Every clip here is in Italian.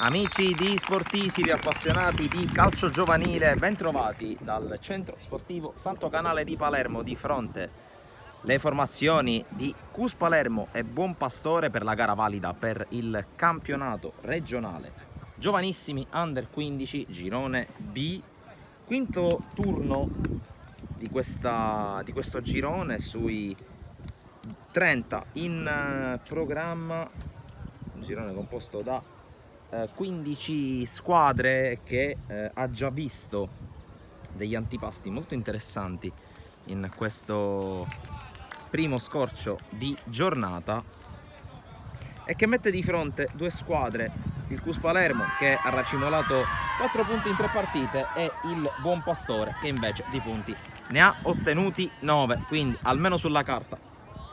Amici di Sportisili, appassionati di calcio giovanile, bentrovati dal centro sportivo Santo Canale di Palermo. Di fronte le formazioni di Cus Palermo e Buon Pastore per la gara valida per il campionato regionale giovanissimi under 15 girone B, quinto turno di questo girone sui 30 in programma, un girone composto da 15 squadre che ha già visto degli antipasti molto interessanti in questo primo scorcio di giornata e che mette di fronte due squadre, il Cus Palermo che ha racimolato 4 punti in 3 partite e il Buon Pastore che invece di punti ne ha ottenuti 9, quindi almeno sulla carta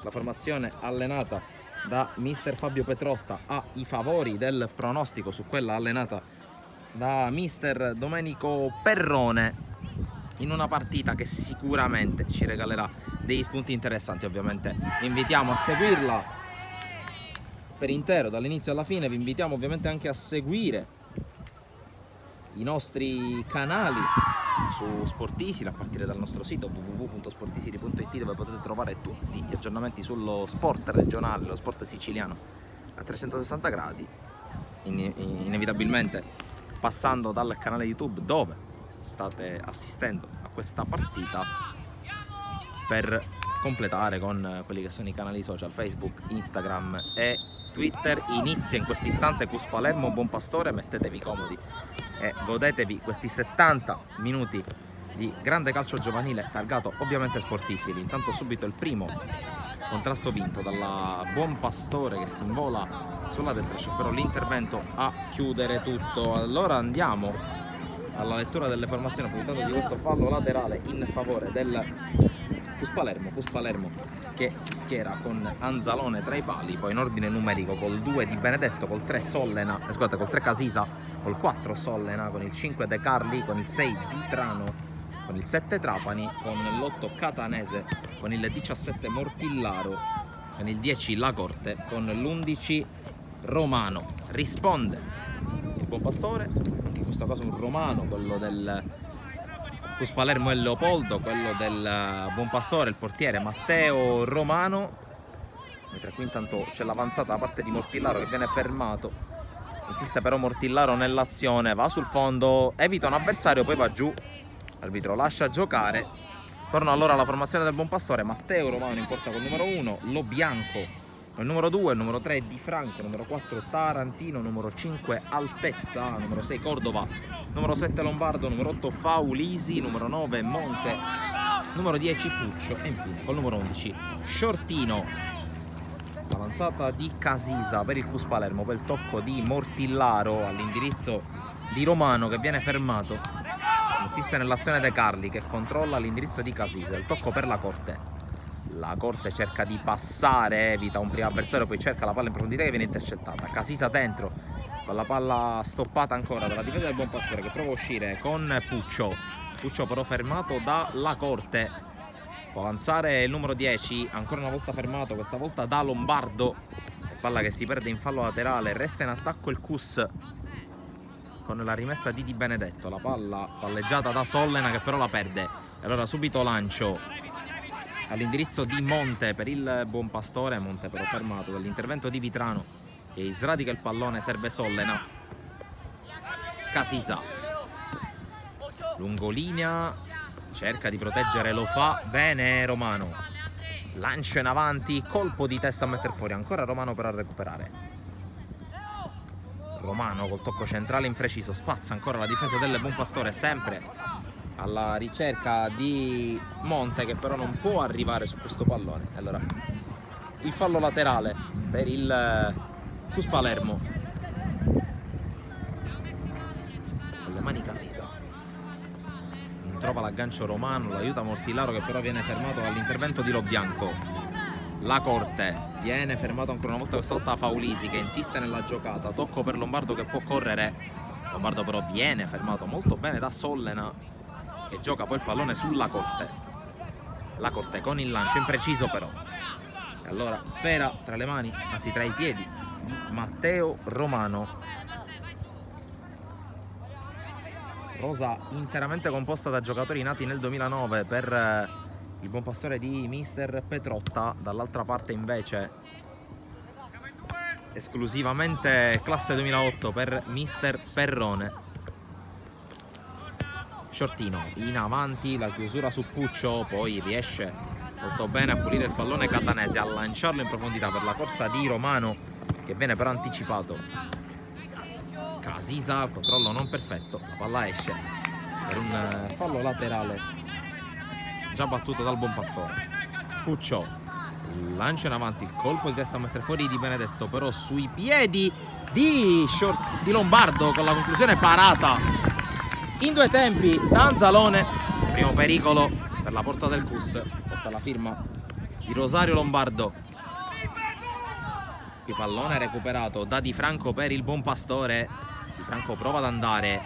la formazione allenata da mister Fabio Petrotta ha i favori del pronostico su quella allenata da mister Domenico Perrone, in una partita che sicuramente ci regalerà degli spunti interessanti. Ovviamente vi invitiamo a seguirla per intero dall'inizio alla fine, vi invitiamo ovviamente anche a seguire i nostri canali su Sportisili a partire dal nostro sito www.sportisili.it, dove potete trovare tutti gli aggiornamenti sullo sport regionale, lo sport siciliano a 360 gradi, inevitabilmente passando dal canale YouTube dove state assistendo a questa partita, per completare con quelli che sono i canali social Facebook, Instagram e Twitter. Inizia in questo istante Cus Palermo Buon Pastore, mettetevi comodi e godetevi questi 70 minuti di grande calcio giovanile targato ovviamente Sportisili. Intanto subito il primo contrasto vinto dalla Buon Pastore che si invola sulla destra, c'è però l'intervento a chiudere tutto. Allora andiamo alla lettura delle formazioni, approfittando di questo fallo laterale in favore del Cus Palermo che si schiera con Anzalone tra i pali, poi in ordine numerico col 2 Di Benedetto, col 3 Sollena, col 3 Casisa, col 4 Sollena, con il 5 De Carli, con il 6 Vitrano, con il 7 Trapani, con l'8 Catanese, con il 17 Mortillaro, con il 10 La Corte, con l'11 Romano. Risponde il Buon Pastore, in questo caso un romano, quello del Cus Palermo è Leopoldo, quello del Buon Pastore, il portiere Matteo Romano, mentre qui intanto c'è l'avanzata da parte di Mortillaro che viene fermato, insiste però Mortillaro nell'azione, va sul fondo, evita un avversario, poi va giù, l'arbitro lascia giocare. Torna allora alla formazione del Buon Pastore, Matteo Romano in porta col numero 1, Lo Bianco il numero 2, il numero 3 Di Franco, numero 4 Tarantino, numero 5 Altezza, numero 6 Cordova, numero 7 Lombardo, numero 8 Faulisi, numero 9 Monte, numero 10 Puccio e infine col numero 11 Shortino. Avanzata di Casisa per il Cus Palermo, per il tocco di Mortillaro all'indirizzo di Romano che viene fermato, insiste nell'azione De Carli che controlla l'indirizzo di Casisa, il tocco per La Corte. La Corte cerca di passare, evita un primo avversario, poi cerca la palla in profondità che viene intercettata. Casisa dentro, con la palla stoppata ancora dalla difesa del Buon Pastore che prova a uscire con Puccio. Puccio però fermato da La Corte. Può avanzare il numero 10, ancora una volta fermato, questa volta da Lombardo. Palla che si perde in fallo laterale, resta in attacco il Cus con la rimessa di Di Benedetto. La palla palleggiata da Sollena che però la perde. E allora subito lancio all'indirizzo di Monte per il Buon Pastore, Monte però fermato dall'intervento di Vitrano che sradica il pallone, serve Sollena. Casisa lungolinea, cerca di proteggere, lo fa bene Romano, lancio in avanti, colpo di testa a mettere fuori, ancora Romano per a recuperare. Romano col tocco centrale impreciso, spazza ancora la difesa del Buon Pastore, sempre alla ricerca di Monte che però non può arrivare su questo pallone. Allora il fallo laterale per il Cus Palermo, con le mani Casisa, non trova l'aggancio Romano, l'aiuta Mortillaro che però viene fermato dall'intervento di Lo Bianco. La Corte viene fermato ancora una volta, questa volta Faulisi che insiste nella giocata, tocco per Lombardo che può correre, Lombardo però viene fermato molto bene da Sollena che gioca poi il pallone sulla Corte. La Corte con il lancio impreciso però, e allora sfera tra le mani, anzi tra i piedi di Matteo Romano rosa interamente composta da giocatori nati nel 2009 per il buon pastore di mister Petrotta. Dall'altra parte invece esclusivamente classe 2008 per mister Perrone. Shortino in avanti, la chiusura su Puccio, poi riesce molto bene a pulire il pallone Catanese, a lanciarlo in profondità per la corsa di Romano, che viene però anticipato. Casisa, il controllo non perfetto, la palla esce per un fallo laterale già battuto dal buon pastore. Puccio lancia in avanti, il colpo di testa a mettere fuori Di Benedetto, però sui piedi di Lombardo, con la conclusione parata in due tempi da Anzalone. Primo pericolo per la porta del CUS, porta la firma di Rosario Lombardo. Qui pallone recuperato da Di Franco per il buon pastore. Di Franco prova ad andare,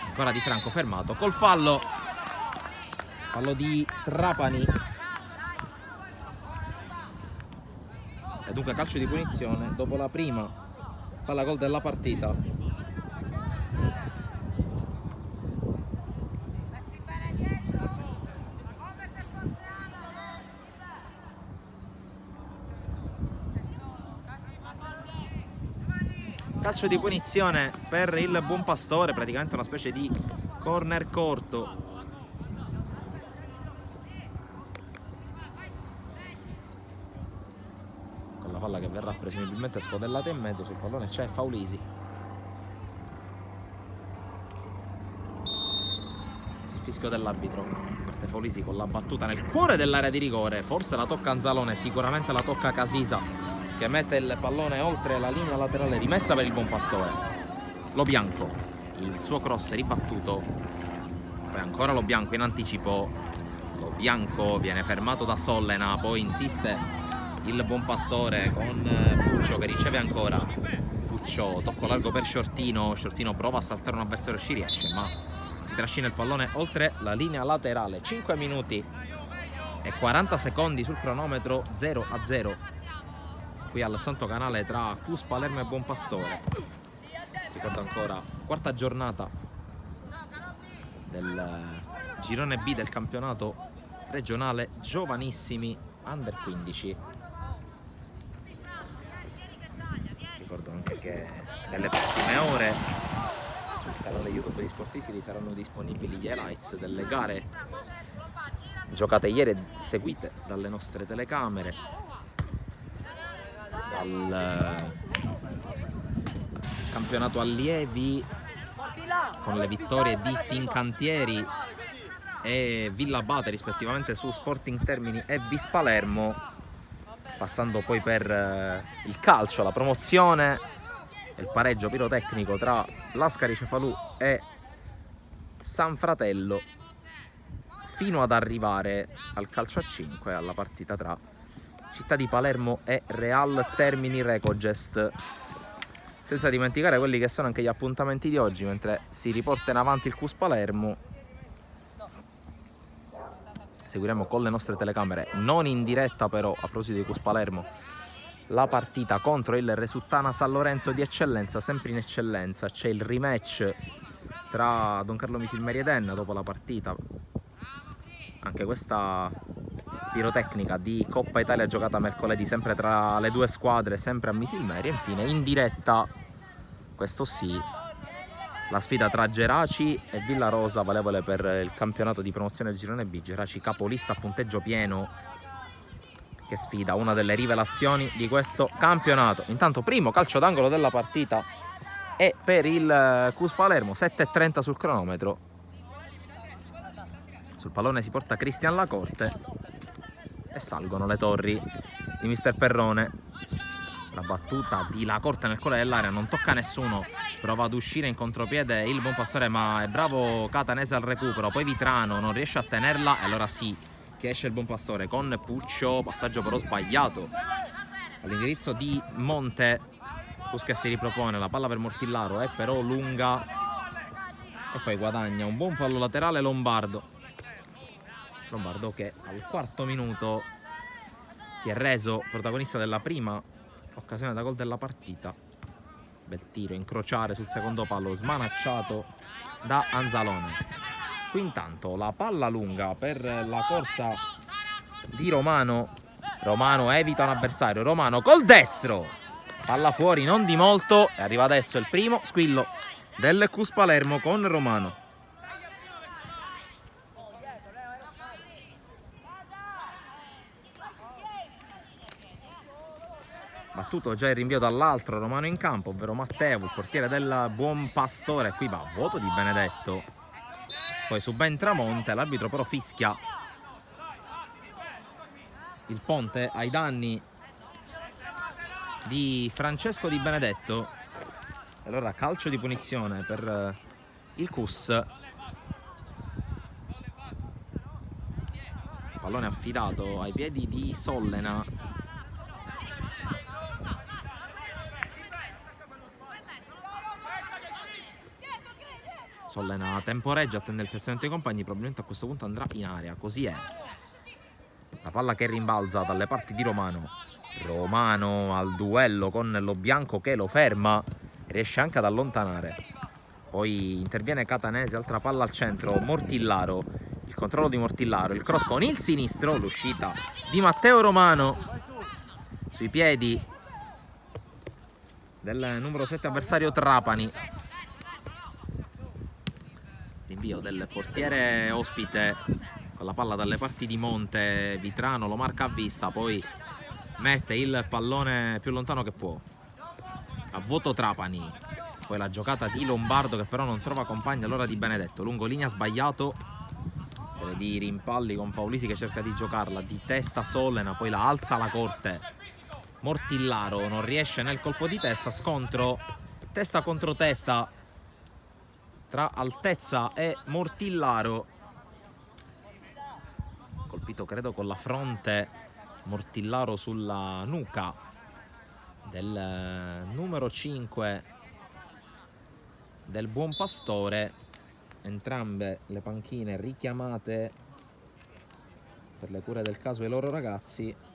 ancora Di Franco fermato col fallo di Trapani, e dunque calcio di punizione dopo la prima palla gol della partita. Calcio di punizione per il buon pastore, praticamente una specie di corner corto. Con la palla che verrà presumibilmente scodellata in mezzo, sul pallone c'è Faulisi. Il fischio dell'arbitro. Parte Faulisi con la battuta nel cuore dell'area di rigore. Forse la tocca Anzalone, sicuramente la tocca Casisa, che mette il pallone oltre la linea laterale rimessa per il buon pastore. Lo Bianco, il suo cross ribattuto, poi ancora Lo Bianco in anticipo. Lo Bianco viene fermato da Sollena, poi insiste il buon pastore con Puccio che riceve ancora. Puccio, tocco largo per Shortino. Shortino prova a saltare un avversario, ci riesce, ma si trascina il pallone oltre la linea laterale. 5 minuti e 40 secondi sul cronometro, 0-0 qui al Santo Canale tra CUS Palermo e Buon Pastore. Ricordo ancora, quarta giornata del girone B del campionato regionale giovanissimi under 15. Ricordo anche che nelle prossime ore sul canale YouTube di Sportisti saranno disponibili gli highlights delle gare giocate ieri e seguite dalle nostre telecamere, dal campionato allievi con le vittorie di Fincantieri e Villa Abate rispettivamente su Sporting Termini e Vis Palermo, passando poi per il calcio, la promozione e il pareggio pirotecnico tra Lascari Cefalù e San Fratello, fino ad arrivare al calcio a 5, alla partita tra Città di Palermo e Real Termini Recogest. Senza dimenticare quelli che sono anche gli appuntamenti di oggi, mentre si riporta in avanti il CUS Palermo. Seguiremo con le nostre telecamere, non in diretta però, a proposito di CUS Palermo, la partita contro il Resuttana San Lorenzo di Eccellenza, sempre in Eccellenza. C'è il rematch tra Don Carlo Misilmeri ed Enna dopo la partita. Anche questa pirotecnica di Coppa Italia giocata mercoledì, sempre tra le due squadre, sempre a Misilmeri. E infine in diretta, questo sì, la sfida tra Geraci e Villarosa, valevole per il campionato di promozione del girone B. Geraci capolista a punteggio pieno, che sfida una delle rivelazioni di questo campionato. Intanto primo calcio d'angolo della partita è per il CUS Palermo, 7:30 sul cronometro. Sul pallone si porta Cristian Lacorte e salgono le torri di mister Perrone. La battuta di Lacorte nel cuore dell'area, non tocca nessuno, prova ad uscire in contropiede il buon pastore, ma è bravo Catanese al recupero. Poi Vitrano non riesce a tenerla e allora sì che esce il buon pastore con Puccio, passaggio però sbagliato all'indirizzo di Monte. Pusca si ripropone, la palla per Mortillaro è però lunga e poi guadagna un buon fallo laterale Lombardo che al quarto minuto si è reso protagonista della prima occasione da gol della partita. Bel tiro, incrociare sul secondo palo, smanacciato da Anzalone. Qui intanto la palla lunga per la corsa di Romano. Romano evita un avversario, Romano col destro, palla fuori non di molto, e arriva adesso il primo squillo del Cus Palermo con Romano. Battuto già il rinvio dall'altro Romano in campo, ovvero Matteo, il portiere del Buon Pastore. Qui va a voto di Benedetto, poi subentra Monte, l'arbitro però fischia il ponte ai danni di Francesco Di Benedetto. Allora calcio di punizione per il Cus. Pallone affidato ai piedi di Sollena. Sollena temporeggia, attende il piazzamento dei compagni, probabilmente a questo punto andrà in area, così è. La palla che rimbalza dalle parti di Romano. Romano al duello con lo bianco che lo ferma, riesce anche ad allontanare. Poi interviene Catanese, altra palla al centro, Mortillaro, il controllo di Mortillaro, il cross con il sinistro, l'uscita di Matteo Romano sui piedi del numero 7 avversario Trapani. Rinvio del portiere ospite con la palla dalle parti di Monte, Vitrano lo marca a vista, poi mette il pallone più lontano che può. A vuoto Trapani, poi la giocata di Lombardo che però non trova compagni all'ora di Benedetto, lungolinea sbagliato, serie di rimpalli con Faulisi che cerca di giocarla, di testa Sollena, poi la alza alla corte, Mortillaro non riesce nel colpo di testa, scontro testa contro testa tra Altezza e Mortillaro, colpito credo con la fronte Mortillaro sulla nuca del numero 5 del Buon Pastore. Entrambe le panchine richiamate per le cure del caso ai loro ragazzi.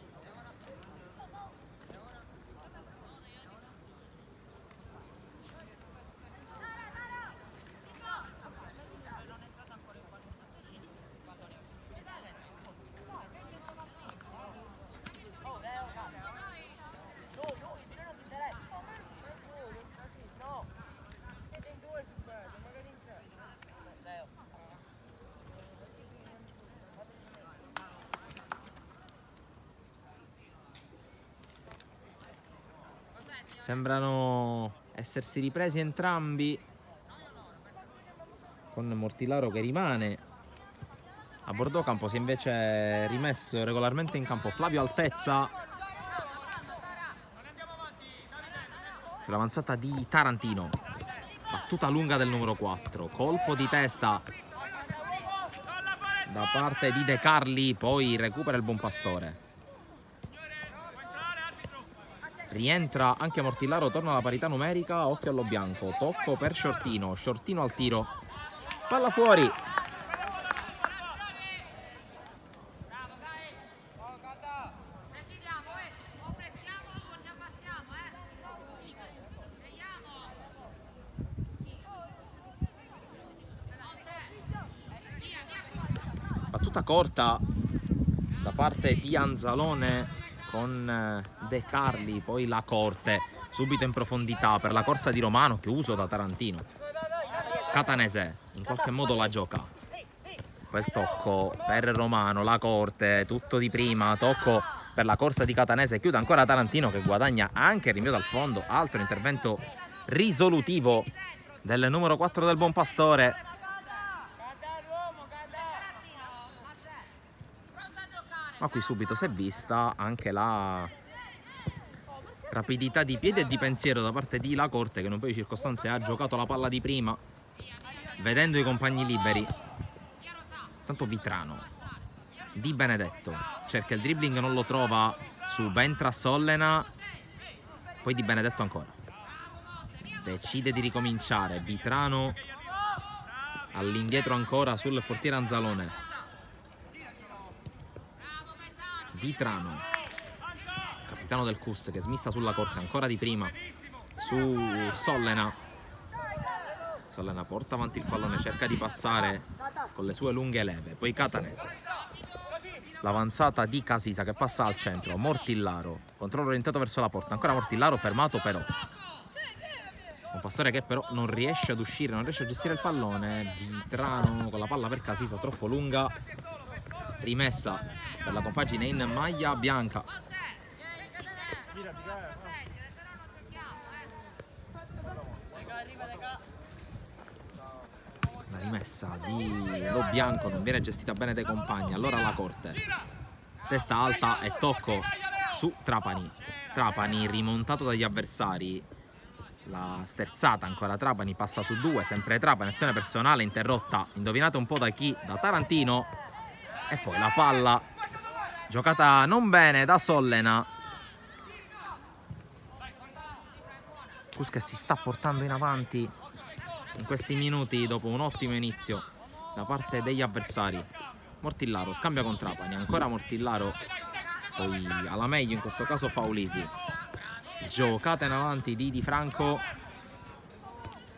Sembrano essersi ripresi entrambi, con Mortillaro che rimane a bordo campo. Si è invece rimesso regolarmente in campo Flavio Altezza sull'avanzata di Tarantino, battuta lunga del numero 4, colpo di testa da parte di De Carli, poi recupera il Buon Pastore. Rientra anche Mortillaro, torna alla parità numerica, occhio allo bianco, tocco per Shortino, Shortino al tiro, palla fuori. Battuta corta da parte di Anzalone con De Carli, poi la corte subito in profondità per la corsa di Romano, chiuso da Tarantino. Catanese in qualche modo la gioca, quel tocco per Romano, la corte, tutto di prima, tocco per la corsa di Catanese, chiude ancora Tarantino che guadagna anche il rinvio dal fondo, altro intervento risolutivo del numero 4 del Buon Pastore. Ma qui subito si è vista anche la rapidità di piede e di pensiero da parte di La Corte, che in un paio di circostanze ha giocato la palla di prima, vedendo i compagni liberi. Tanto Vitrano, Di Benedetto, cerca il dribbling, non lo trova, subentra Sollena, poi Di Benedetto ancora. Decide di ricominciare, Vitrano all'indietro ancora sul portiere Anzalone. Vitrano, capitano del Cus, che smista sulla corte ancora di prima, su Sollena. Sollena porta avanti il pallone, cerca di passare con le sue lunghe leve, poi Catanese. L'avanzata di Casisa che passa al centro, Mortillaro, controllo orientato verso la porta, ancora Mortillaro fermato però. Un Pastore che però non riesce ad uscire, non riesce a gestire il pallone. Vitrano con la palla per Casisa, troppo lunga. Rimessa per la compagine in maglia bianca. La rimessa di Lo Bianco non viene gestita bene dai compagni. Allora la Corte, testa alta e tocco su Trapani. Trapani rimontato dagli avversari. La sterzata ancora Trapani, passa su 2, sempre Trapani, azione personale interrotta, indovinate un po' da chi? Da Tarantino. E poi la palla giocata non bene da Sollena. Cus che si sta portando in avanti in questi minuti dopo un ottimo inizio da parte degli avversari. Mortillaro scambia con Trapani, ancora Mortillaro, poi alla meglio in questo caso Faulisi. Giocata in avanti di Di Franco.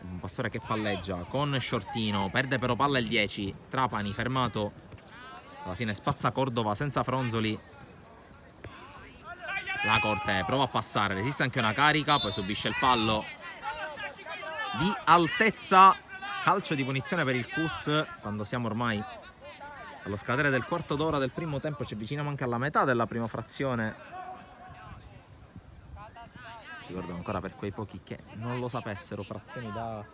Un Pastore che palleggia con Shortino, perde però palla il 10. Trapani fermato, alla fine spazza Cordova senza Fronzoli. La Corte prova a passare, resiste anche una carica, poi subisce il fallo di altezza. Calcio di punizione per il Cus quando siamo ormai allo scadere del quarto d'ora del primo tempo, ci avviciniamo anche alla metà della prima frazione. Ricordo ancora per quei pochi che non lo sapessero, frazioni da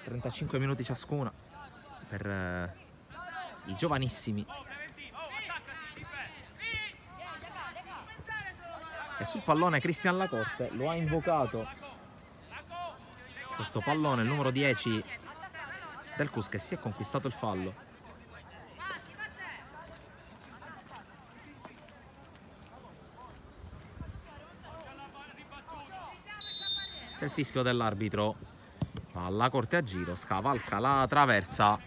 35 minuti ciascuna per i giovanissimi. E sul pallone Cristian Lacorte lo ha invocato. Questo pallone, il numero 10 del Cus, che si è conquistato il fallo. Il fischio dell'arbitro. Palla Corte a giro, scavalca la traversa.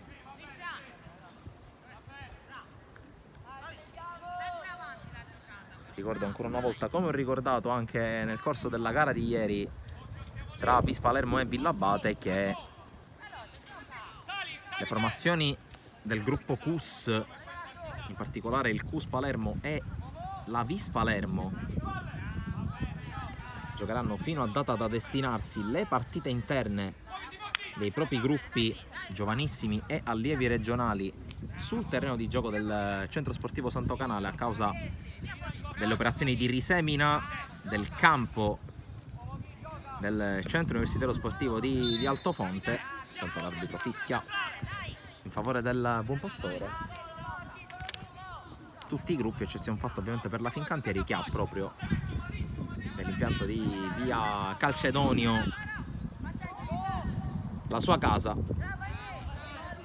Ricordo ancora una volta, come ho ricordato anche nel corso della gara di ieri tra Vis Palermo e Villabate, che le formazioni del gruppo Cus, in particolare il Cus Palermo e la Vis Palermo, giocheranno fino a data da destinarsi le partite interne dei propri gruppi giovanissimi e allievi regionali sul terreno di gioco del Centro Sportivo Santo Canale, a causa delle operazioni di risemina del campo del Centro Universitario Sportivo di Altofonte. Tanto l'arbitro fischia in favore del Buon Pastore. Tutti i gruppi, eccezione fatta ovviamente per la Fincantieri, che ha proprio nell'impianto di via Calcedonio la sua casa,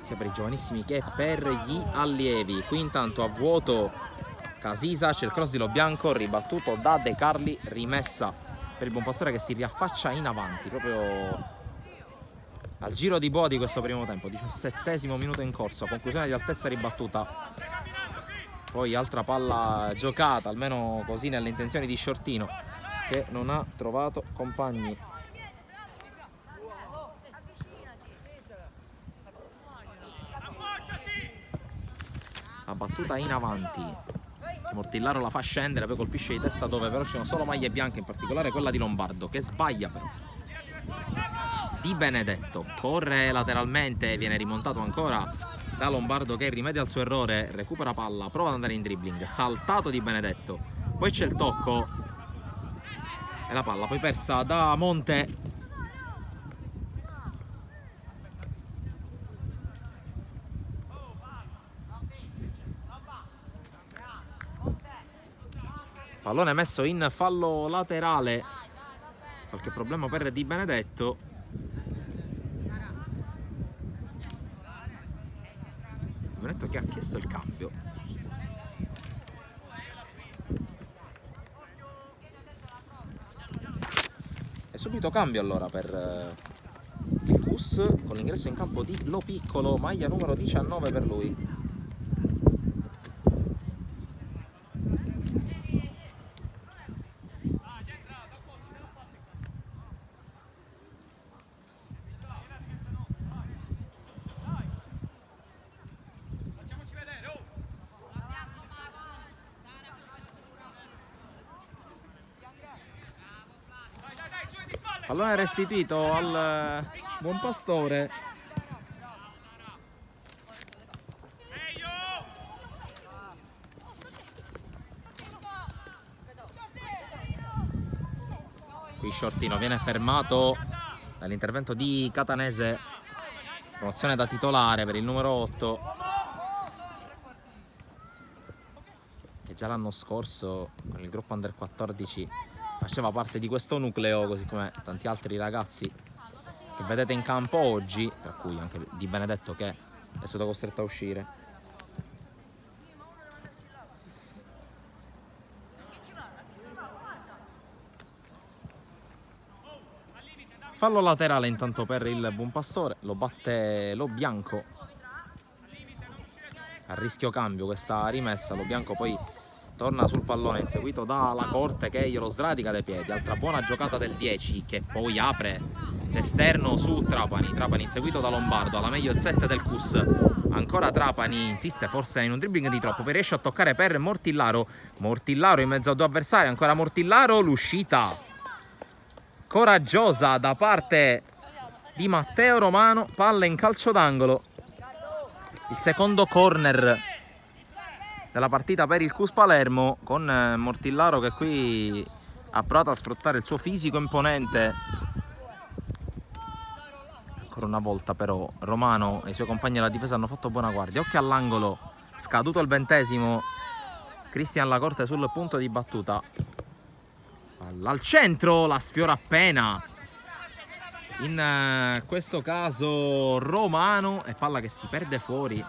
sia per i giovanissimi che per gli allievi. Qui intanto a vuoto Casisa, c'è il cross di Lo Bianco ribattuto da De Carli, rimessa per il Buon Pastore che si riaffaccia in avanti proprio al giro di boa di questo primo tempo. 17° minuto in corso, conclusione di altezza ribattuta. Poi altra palla giocata, almeno così nelle intenzioni di Shortino, che non ha trovato compagni. La battuta in avanti, Mortillaro la fa scendere, poi colpisce di testa dove però ci sono solo maglie bianche, in particolare quella di Lombardo, che sbaglia però. Di Benedetto corre lateralmente, viene rimontato ancora da Lombardo, che rimedia al suo errore, recupera palla, prova ad andare in dribbling, saltato Di Benedetto, poi c'è il tocco e la palla poi persa da Monte. Pallone messo in fallo laterale, qualche problema per Di Benedetto. Di Benedetto che ha chiesto il cambio. E subito cambio allora per il Cus, con l'ingresso in campo di Lo Piccolo, maglia numero 19 per lui. Pallone restituito al Buon Pastore. Qui Shortino viene fermato dall'intervento di Catanese. Promozione da titolare per il numero 8, che già l'anno scorso con il gruppo Under 14 faceva parte di questo nucleo, così come tanti altri ragazzi che vedete in campo oggi, tra cui anche Di Benedetto, che è stato costretto a uscire. Fallo laterale intanto per il Buon Pastore, lo batte Lo Bianco. A rischio cambio questa rimessa, Lo Bianco poi torna sul pallone inseguito da La Corte che glielo sradica dai piedi. Altra buona giocata del 10 che poi apre l'esterno su Trapani. Trapani inseguito da Lombardo, alla meglio il 7 del CUS. Ancora Trapani insiste forse in un dribbling di troppo, poi riesce a toccare per Mortillaro. Mortillaro in mezzo a due avversari, ancora Mortillaro, l'uscita coraggiosa da parte di Matteo Romano, palla in calcio d'angolo. Il secondo corner della partita per il CUS Palermo, con Mortillaro che qui ha provato a sfruttare il suo fisico imponente. Ancora una volta però Romano e i suoi compagni della difesa hanno fatto buona guardia. Occhio all'angolo, scaduto il 20°, Cristian Lacorte sul punto di battuta. Palla al centro, la sfiora appena. In questo caso Romano, e palla che si perde fuori.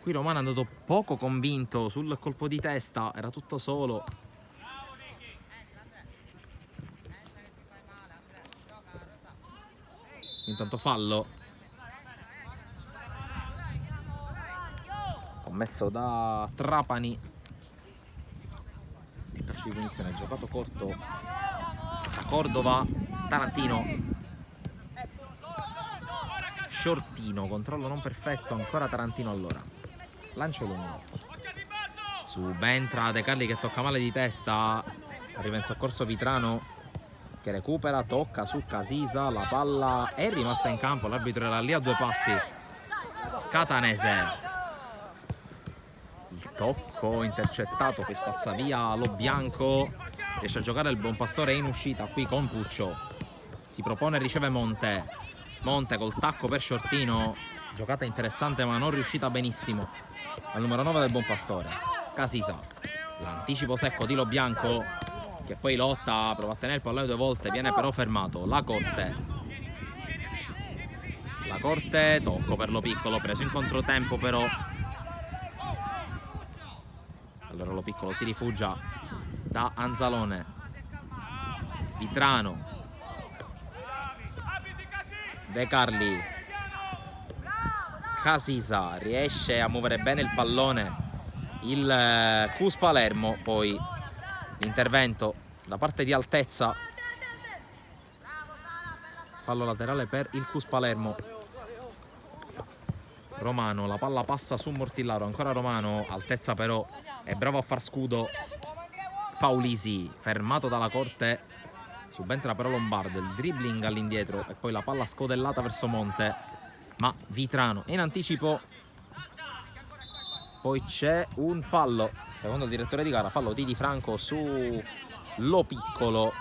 Qui Romano è andato poco convinto sul colpo di testa, era tutto solo. Intanto fallo commesso da Trapani. Il calcio di punizione giocato corto da Cordova. Tarantino, Shortino, controllo non perfetto, ancora Tarantino. Allora lancio lungo, subentra De Carli che tocca male di testa, arriva in soccorso Vitrano che recupera, tocca su Casisa, la palla è rimasta in campo, l'arbitro era lì a due passi. Catanese, il tocco intercettato, poi spazza via Lo Bianco, riesce a giocare il Buon Pastore in uscita qui con Puccio, si propone e riceve Monte col tacco per Shortino, giocata interessante ma non riuscita benissimo al numero 9 del Buon Pastore. Casisa, l'anticipo secco di Lo Bianco che poi lotta, prova a tenere il pallone due volte, viene però fermato. La Corte, tocco per Lo Piccolo, preso in controtempo però. Allora Lo Piccolo si rifugia da Anzalone. Vitrano, De Carli, Casisa, riesce a muovere bene il pallone il CUS Palermo, poi l'intervento da parte di Altezza, fallo laterale per il CUS Palermo. Romano, la palla passa su Mortillaro, ancora Romano, Altezza però è bravo a far scudo. Faulisi, fermato dalla Corte, subentra però Lombardo, il dribbling all'indietro e poi la palla scodellata verso Monte, ma Vitrano in anticipo. Poi c'è un fallo, secondo il direttore di gara, fallo di Franco su Lo Piccolo.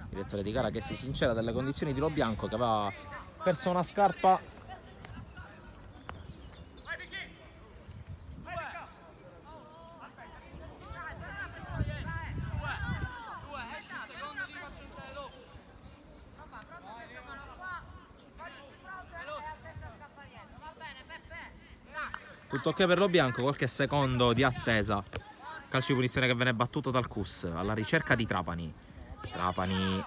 Direttore di gara che si sincera delle condizioni di Lo Bianco, che aveva perso una scarpa. Tutto ok per Lo Bianco, qualche secondo di attesa. Calcio di punizione che viene battuto dal CUS alla ricerca di Trapani. Trapani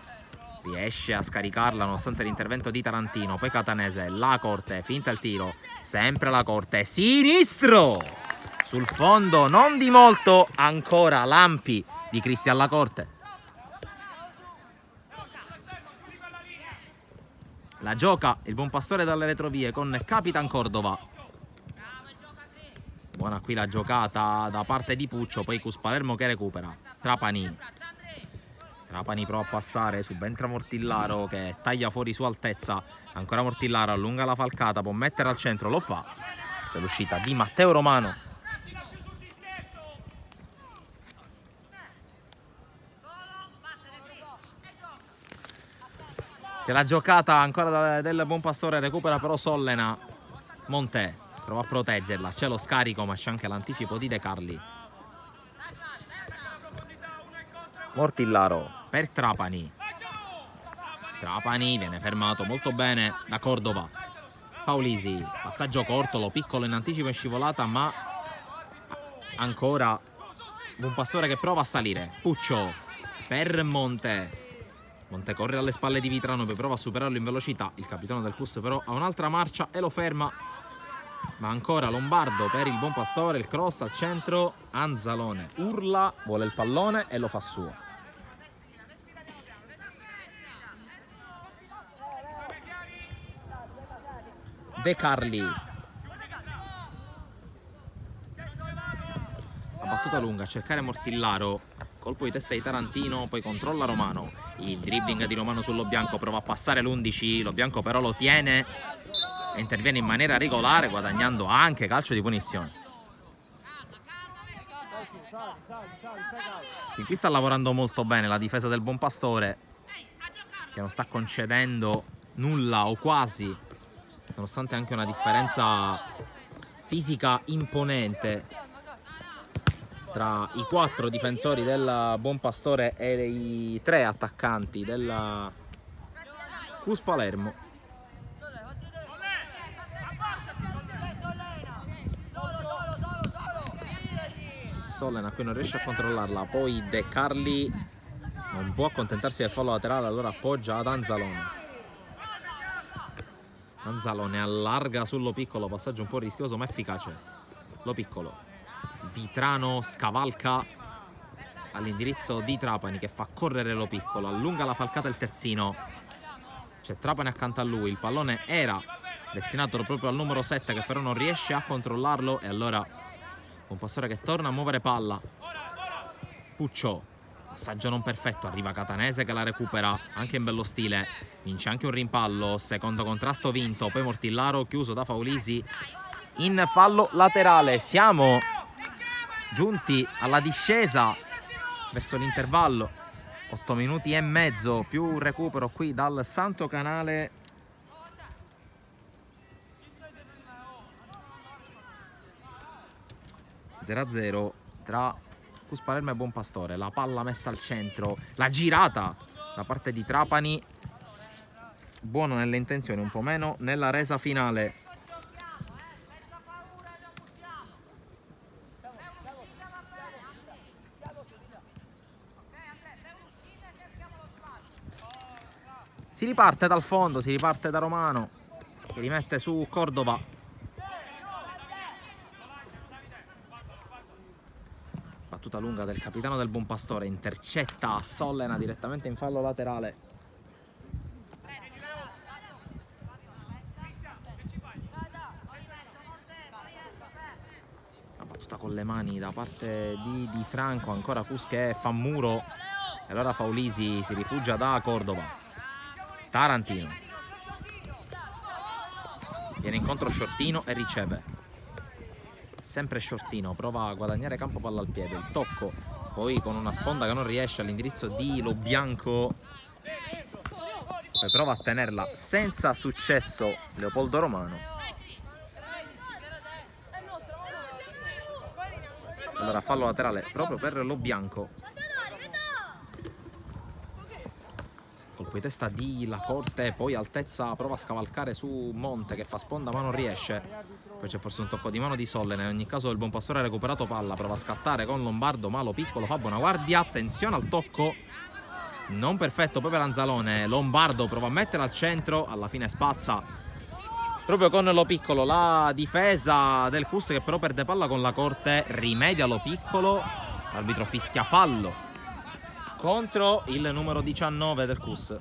riesce a scaricarla nonostante l'intervento di Tarantino. Poi Catanese, La Corte, finta il tiro, sempre La Corte, sinistro sul fondo, non di molto, ancora Lampi di Cristian La Corte. La gioca il buon pastore dalle retrovie con Capitan Cordova. Buona qui la giocata da parte di Puccio, poi Cus Palermo che recupera. Trapani prova a passare, subentra Mortillaro che taglia fuori su altezza. Ancora Mortillaro, allunga la falcata, può mettere al centro, lo fa. C'è l'uscita di Matteo Romano. C'è la giocata ancora del buon pastore, recupera però Sollena. Montè prova a proteggerla, c'è lo scarico ma c'è anche l'anticipo di De Carli. Mortillaro per Trapani viene fermato molto bene da Cordova. Faulisi, passaggio corto, lo piccolo in anticipo in scivolata, ma ancora buon pastore che prova a salire. Puccio per Monte corre alle spalle di Vitrano, poi prova a superarlo in velocità. Il capitano del Cus però ha un'altra marcia e lo ferma. Ma ancora Lombardo per il buon pastore, il cross al centro. Anzalone urla, vuole il pallone e lo fa suo. De Carli. La battuta lunga a cercare Mortillaro. Colpo di testa di Tarantino, poi controlla Romano. Il dribbling di Romano sullo Bianco, prova a passare l'11. Lo Bianco però lo tiene e interviene in maniera regolare, guadagnando anche calcio di punizione. Fin qui sta lavorando molto bene la difesa del buon pastore, che non sta concedendo nulla o quasi, nonostante anche una differenza fisica imponente tra i 4 difensori del buon pastore e i 3 attaccanti del Cus Palermo. Sollena qui non riesce a controllarla, poi De Carli non può accontentarsi del fallo laterale, allora appoggia ad Anzalone. Anzalone allarga sullo piccolo, passaggio un po' rischioso ma efficace. Lo piccolo, Vitrano scavalca all'indirizzo di Trapani che fa correre lo piccolo, allunga la falcata il terzino. C'è Trapani accanto a lui, il pallone era destinato proprio al numero 7 che però non riesce a controllarlo e allora un pastore che torna a muovere palla. Puccio, passaggio non perfetto, arriva Catanese che la recupera anche in bello stile, vince anche un rimpallo, secondo contrasto vinto, poi Mortillaro chiuso da Faulisi in fallo laterale. Siamo giunti alla discesa verso l'intervallo, 8 minuti e mezzo più recupero qui dal Santo Canale. (0-0) tra Cus Palermo e Buon Pastore. La palla messa al centro, la girata da parte di Trapani, buono nelle intenzioni, un po' meno nella resa finale. Si riparte dal fondo, si riparte da Romano che rimette su Cordova. Battuta lunga del capitano del Buon Pastore, intercetta Sollena direttamente in fallo laterale. La battuta con le mani da parte di Franco, ancora Cus che fa muro e allora Faulisi si rifugia da Cordova. Tarantino viene incontro Shortino e riceve. Sempre Shortino, prova a guadagnare campo palla al piede, il tocco, poi con una sponda che non riesce all'indirizzo di Lo Bianco, poi prova a tenerla senza successo Leopoldo Romano. Allora fallo laterale proprio per Lo Bianco. Colpo di testa di La Corte, poi altezza, prova a scavalcare su Monte che fa sponda ma non riesce. Poi c'è forse un tocco di mano di Sollena. In ogni caso il Buon Pastore ha recuperato palla, prova a scattare con Lombardo ma Lo Piccolo fa buona guardia. Attenzione al tocco non perfetto poi per Anzalone. Lombardo prova a mettere al centro, alla fine spazza proprio con Lo Piccolo. La difesa del Cus che però perde palla con La Corte, rimedia Lo Piccolo, l'arbitro fischia fallo contro il numero 19 del Cus.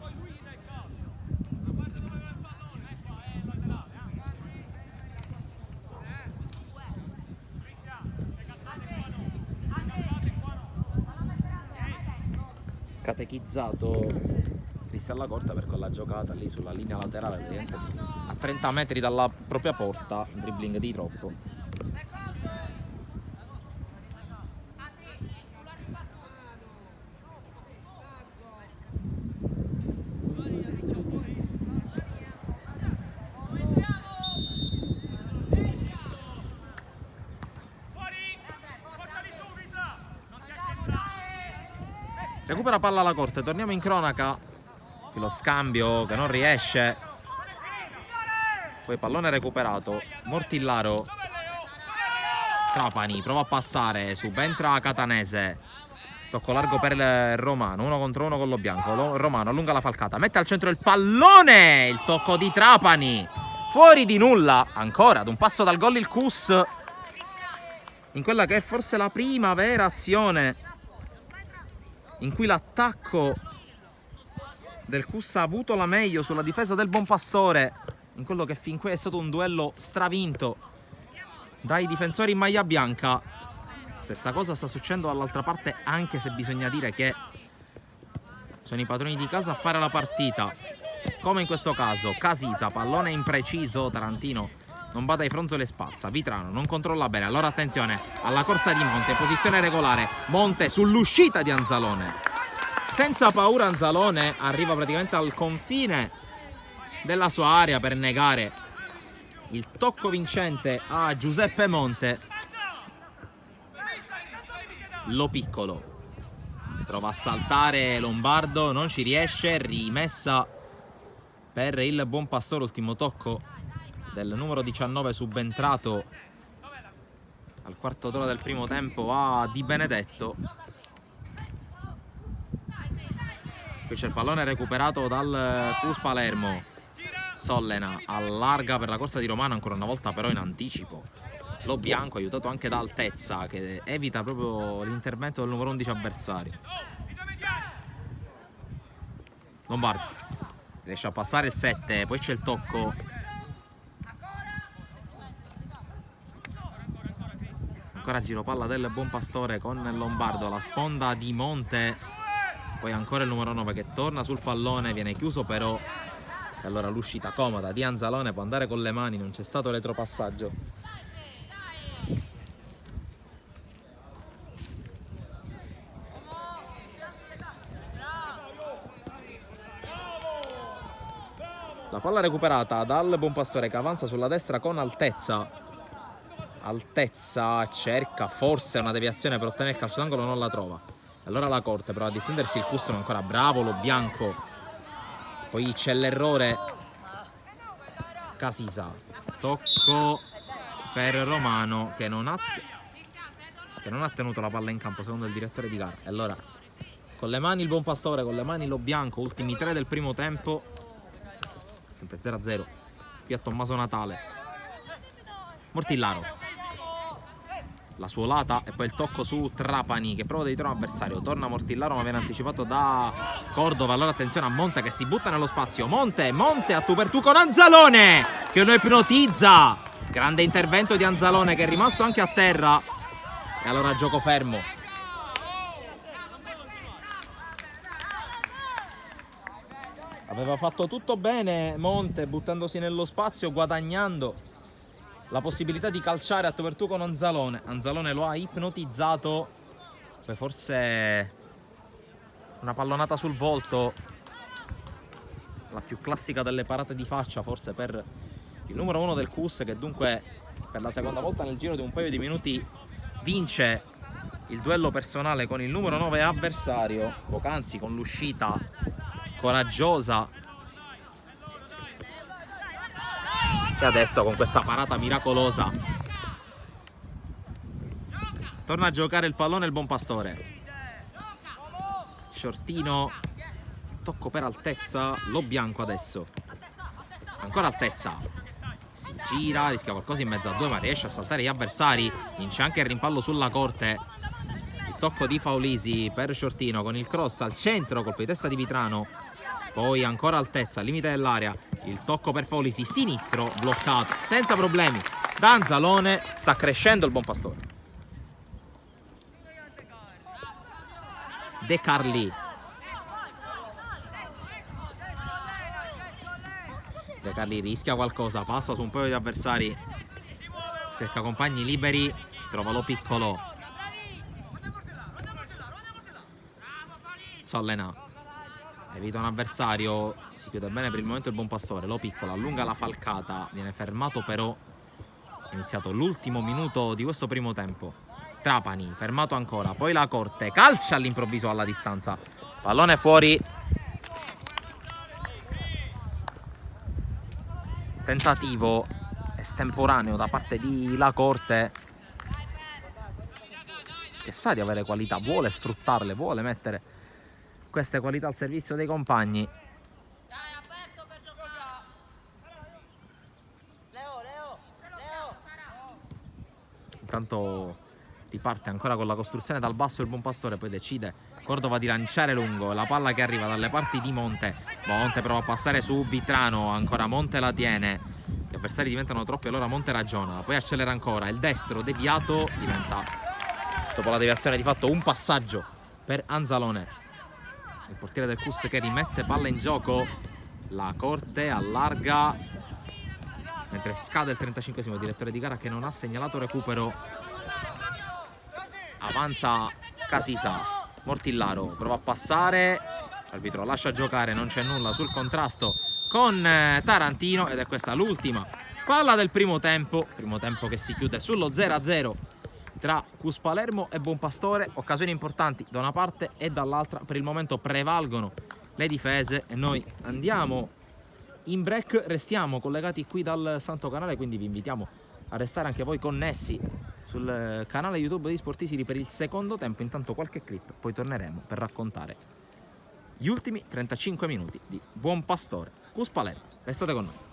catechizzato Cristian Lacorte per quella giocata lì sulla linea laterale, a 30 metri dalla propria porta, un dribbling di troppo. Recupera palla alla Corte, torniamo in cronaca. Lo scambio che non riesce. Poi pallone recuperato. Mortillaro. Trapani prova a passare, subentra Catanese. Tocco largo per Romano, 1 contro 1 con lo bianco. Romano allunga la falcata, mette al centro il pallone. Il tocco di Trapani. Fuori di nulla. Ancora ad un passo dal gol il Cus. In quella che è forse la prima vera azione in cui l'attacco del Cus ha avuto la meglio sulla difesa del Buonpastore, in quello che fin qui è stato un duello stravinto dai difensori in maglia bianca. Stessa cosa sta succedendo dall'altra parte, anche se bisogna dire che sono i padroni di casa a fare la partita, come in questo caso. Casisa, pallone impreciso, Tarantino non bada ai fronzoli e spazza. Vitrano non controlla bene, allora attenzione alla corsa di Monte, posizione regolare. Monte sull'uscita di Anzalone, senza paura Anzalone arriva praticamente al confine della sua area per negare il tocco vincente a Giuseppe Monte. Lo Piccolo prova a saltare Lombardo, non ci riesce, rimessa per il Buonpastore, ultimo tocco del numero 19 subentrato al quarto d'ora del primo tempo a Di Benedetto. Qui c'è il pallone recuperato dal Cus Palermo. Sollena allarga per la corsa di Romano, ancora una volta però in anticipo. Lo bianco aiutato anche da Altezza, che evita proprio l'intervento del numero 11 avversario. Lombardo riesce a passare il 7, poi c'è il tocco. Ancora giro palla del Buonpastore con Lombardo, la sponda di Monte, poi ancora il numero 9 che torna sul pallone, viene chiuso però, e allora l'uscita comoda di Anzalone, può andare con le mani, non c'è stato retropassaggio. La palla recuperata dal Buonpastore che avanza sulla destra con Altezza. Altezza cerca forse una deviazione per ottenere il calcio d'angolo, non la trova. Allora la Corte prova a distendersi il Cus, ma ancora bravo lo bianco. Poi c'è l'errore. Casisa, tocco per Romano che non ha tenuto la palla in campo secondo il direttore di gara. E allora con le mani il Buonpastore, con le mani lo bianco, ultimi 3 del primo tempo, sempre 0-0 qui a Tommaso Natale. Mortillaro, la suolata e poi il tocco su Trapani che prova di trovare un avversario. Torna Mortillaro ma viene anticipato da Cordova. Allora attenzione a Monte che si butta nello spazio. Monte a tu per tu con Anzalone che lo ipnotizza. Grande intervento di Anzalone che è rimasto anche a terra. E allora gioco fermo. Aveva fatto tutto bene Monte buttandosi nello spazio, guadagnando la possibilità di calciare a tu per tu con Anzalone. Anzalone lo ha ipnotizzato. Poi forse una pallonata sul volto, la più classica delle parate di faccia forse per il numero 1 del Cus, che dunque per la seconda volta nel giro di un paio di minuti vince il duello personale con il numero 9 avversario. Poc'anzi con l'uscita coraggiosa e adesso con questa parata miracolosa torna a giocare il pallone il Buonpastore. Shortino, tocco per Altezza, lo bianco adesso, ancora Altezza, si gira, rischia qualcosa in mezzo a due ma riesce a saltare gli avversari, vince anche il rimpallo sulla Corte. Il tocco di Faulisi per Shortino con il cross al centro, colpo di testa di Vitrano, poi ancora Altezza al limite dell'area, il tocco per Faulisi sinistro, bloccato senza problemi da Anzalone. Sta crescendo il Buonpastore. De Carli De Carli rischia qualcosa, passa su un paio di avversari, cerca compagni liberi, trova Lo Piccolo. Sollena evita un avversario, si chiude bene per il momento il Buon Pastore. Lo Piccolo allunga la falcata, viene fermato però. È iniziato l'ultimo minuto di questo primo tempo. Trapani fermato ancora, poi la Corte calcia all'improvviso alla distanza, pallone fuori. Tentativo estemporaneo da parte di La Corte, che sa di avere qualità, vuole sfruttarle, vuole mettere queste qualità al servizio dei compagni. Intanto riparte ancora con la costruzione dal basso il Buon Pastore, poi decide Cordova di lanciare lungo, la palla che arriva dalle parti di Monte. Monte prova a passare su Vitrano, ancora Monte la tiene, gli avversari diventano troppi, allora Monte ragiona, poi accelera ancora, il destro deviato, diventa dopo la deviazione di fatto un passaggio per Anzalone. Il portiere del Cus che rimette palla in gioco, La Corte allarga mentre scade il 35esimo, direttore di gara che non ha segnalato recupero. Avanza Casisa, Mortillaro prova a passare, l'arbitro lascia giocare, non c'è nulla sul contrasto con Tarantino ed è questa l'ultima palla del primo tempo che si chiude sullo 0-0 tra Cus Palermo e Buon Pastore. Occasioni importanti da una parte e dall'altra, per il momento prevalgono le difese e noi andiamo in break. Restiamo collegati qui dal Santo Canale, quindi vi invitiamo a restare anche voi connessi sul canale YouTube di Sportisili per il secondo tempo. Intanto qualche clip, poi torneremo per raccontare gli ultimi 35 minuti di Buon Pastore Cus Palermo. Restate con noi.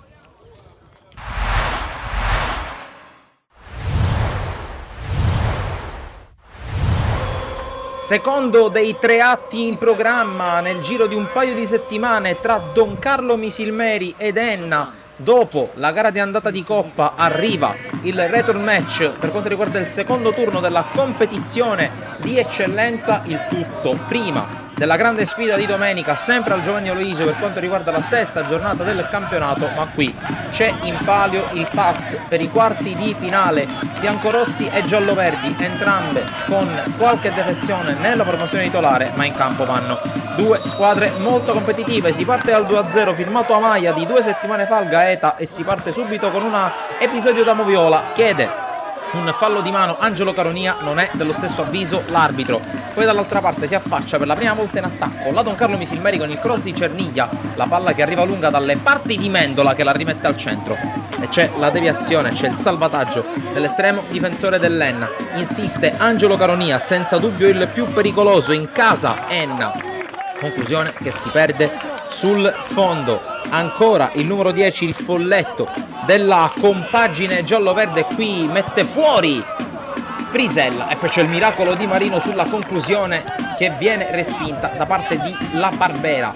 Secondo dei 3 atti in programma nel giro di un paio di settimane tra Don Carlo Misilmeri ed Enna. Dopo la gara di andata di Coppa arriva il return match per quanto riguarda il secondo turno della competizione di eccellenza, il tutto prima della grande sfida di domenica sempre al Giovanni Aloisio per quanto riguarda la sesta giornata del campionato, ma qui c'è in palio il pass per i quarti di finale. Biancorossi e gialloverdi, entrambe con qualche defezione nella formazione titolare, ma in campo vanno due squadre molto competitive. Si parte dal 2-0 firmato a Maia di 2 settimane fa al Gaeta e si parte subito con un episodio da Moviola, chiede un fallo di mano Angelo Caronia, non è dello stesso avviso l'arbitro. Poi dall'altra parte si affaccia per la prima volta in attacco la Don Carlo Misilmeri con il cross di Cerniglia, la palla che arriva lunga dalle parti di Mendola che la rimette al centro e c'è la deviazione, c'è il salvataggio dell'estremo difensore dell'Enna. Insiste Angelo Caronia, senza dubbio il più pericoloso, in casa Enna, conclusione che si perde sul fondo. Ancora il numero 10, il folletto della compagine giallo-verde, qui mette fuori Frisella e poi c'è il miracolo di Marino sulla conclusione che viene respinta da parte di La Barbera.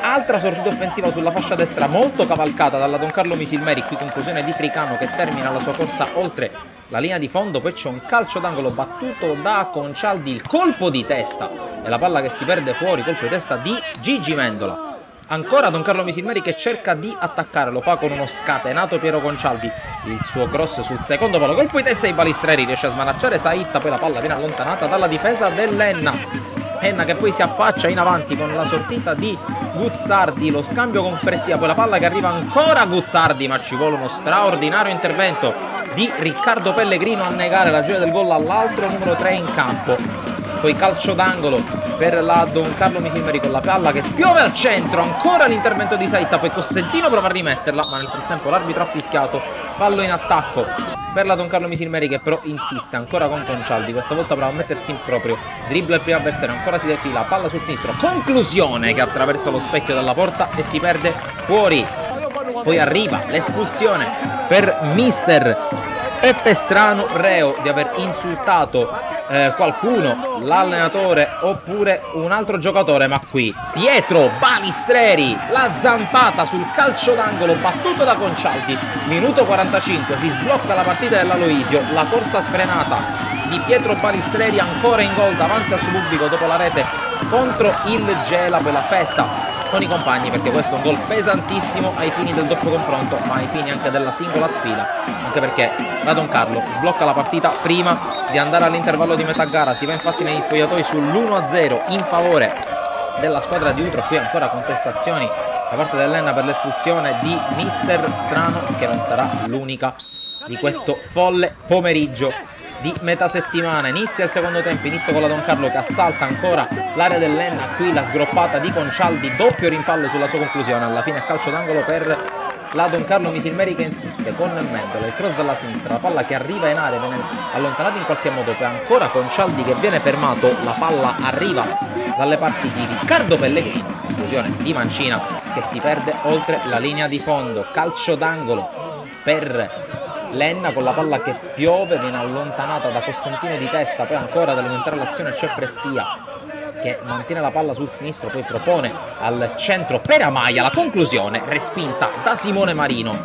Altra sortita offensiva sulla fascia destra molto cavalcata dalla Don Carlo Misilmeri, qui conclusione di Fricano che termina la sua corsa oltre la linea di fondo. Poi c'è un calcio d'angolo battuto da Concialdi, il colpo di testa e la palla che si perde fuori, colpo di testa di Gigi Mendola. Ancora Don Carlo Misilmeri che cerca di attaccare, lo fa con uno scatenato Piero Concialdi, il suo cross sul secondo palo, colpo di testa di Balistreri, riesce a smanacciare Saitta, poi la palla viene allontanata dalla difesa dell'Enna. Enna che poi si affaccia in avanti con la sortita di Guzzardi, lo scambio con Prestia, poi la palla che arriva ancora a Guzzardi, ma ci vuole uno straordinario intervento di Riccardo Pellegrino a negare la gioia del gol all'altro numero 3 in campo. Poi calcio d'angolo per la Don Carlo Misilmeri con la palla che spiove al centro, ancora l'intervento di Saitta, poi Cossentino prova a rimetterla, ma nel frattempo l'arbitro ha fischiato fallo in attacco per la Don Carlo Misilmeri che però insiste ancora con Concialdi, questa volta prova a mettersi in proprio, dribbla il primo avversario, ancora si defila, palla sul sinistro, conclusione che attraversa lo specchio della porta e si perde fuori. Poi arriva l'espulsione per mister Peppe Strano, reo di aver insultato qualcuno, l'allenatore oppure un altro giocatore, ma qui Pietro Balistreri, la zampata sul calcio d'angolo battuto da Concialdi, minuto 45, si sblocca la partita dell'Aloisio, la corsa sfrenata di Pietro Balistreri ancora in gol davanti al suo pubblico dopo la rete contro il Gela, per la festa con i compagni, perché questo è un gol pesantissimo ai fini del doppio confronto, ma ai fini anche della singola sfida, anche perché la Don Carlo sblocca la partita prima di andare all'intervallo di metà gara. Si va infatti negli spogliatoi sull'1-0 in favore della squadra di Utro. Qui ancora contestazioni da parte dell'Enna per l'espulsione di Mister Strano, che non sarà l'unica di questo folle pomeriggio di metà settimana. Inizia il secondo tempo, inizia con la Don Carlo che assalta ancora l'area dell'Enna. Qui la sgroppata di Concaldi, doppio rimpallo sulla sua conclusione, alla fine a calcio d'angolo per la Don Carlo Misilmeri, che insiste con Mendola, il cross dalla sinistra, la palla che arriva in area, viene allontanata in qualche modo, poi ancora Concaldi che viene fermato, la palla arriva dalle parti di Riccardo Pellegrino, conclusione di Mancina che si perde oltre la linea di fondo. Calcio d'angolo per l'Enna con la palla che spiove, viene allontanata da Costantino di testa, poi ancora ad alimentare l'azione c'è Prestia che mantiene la palla sul sinistro, poi propone al centro per Amaia, la conclusione respinta da Simone Marino.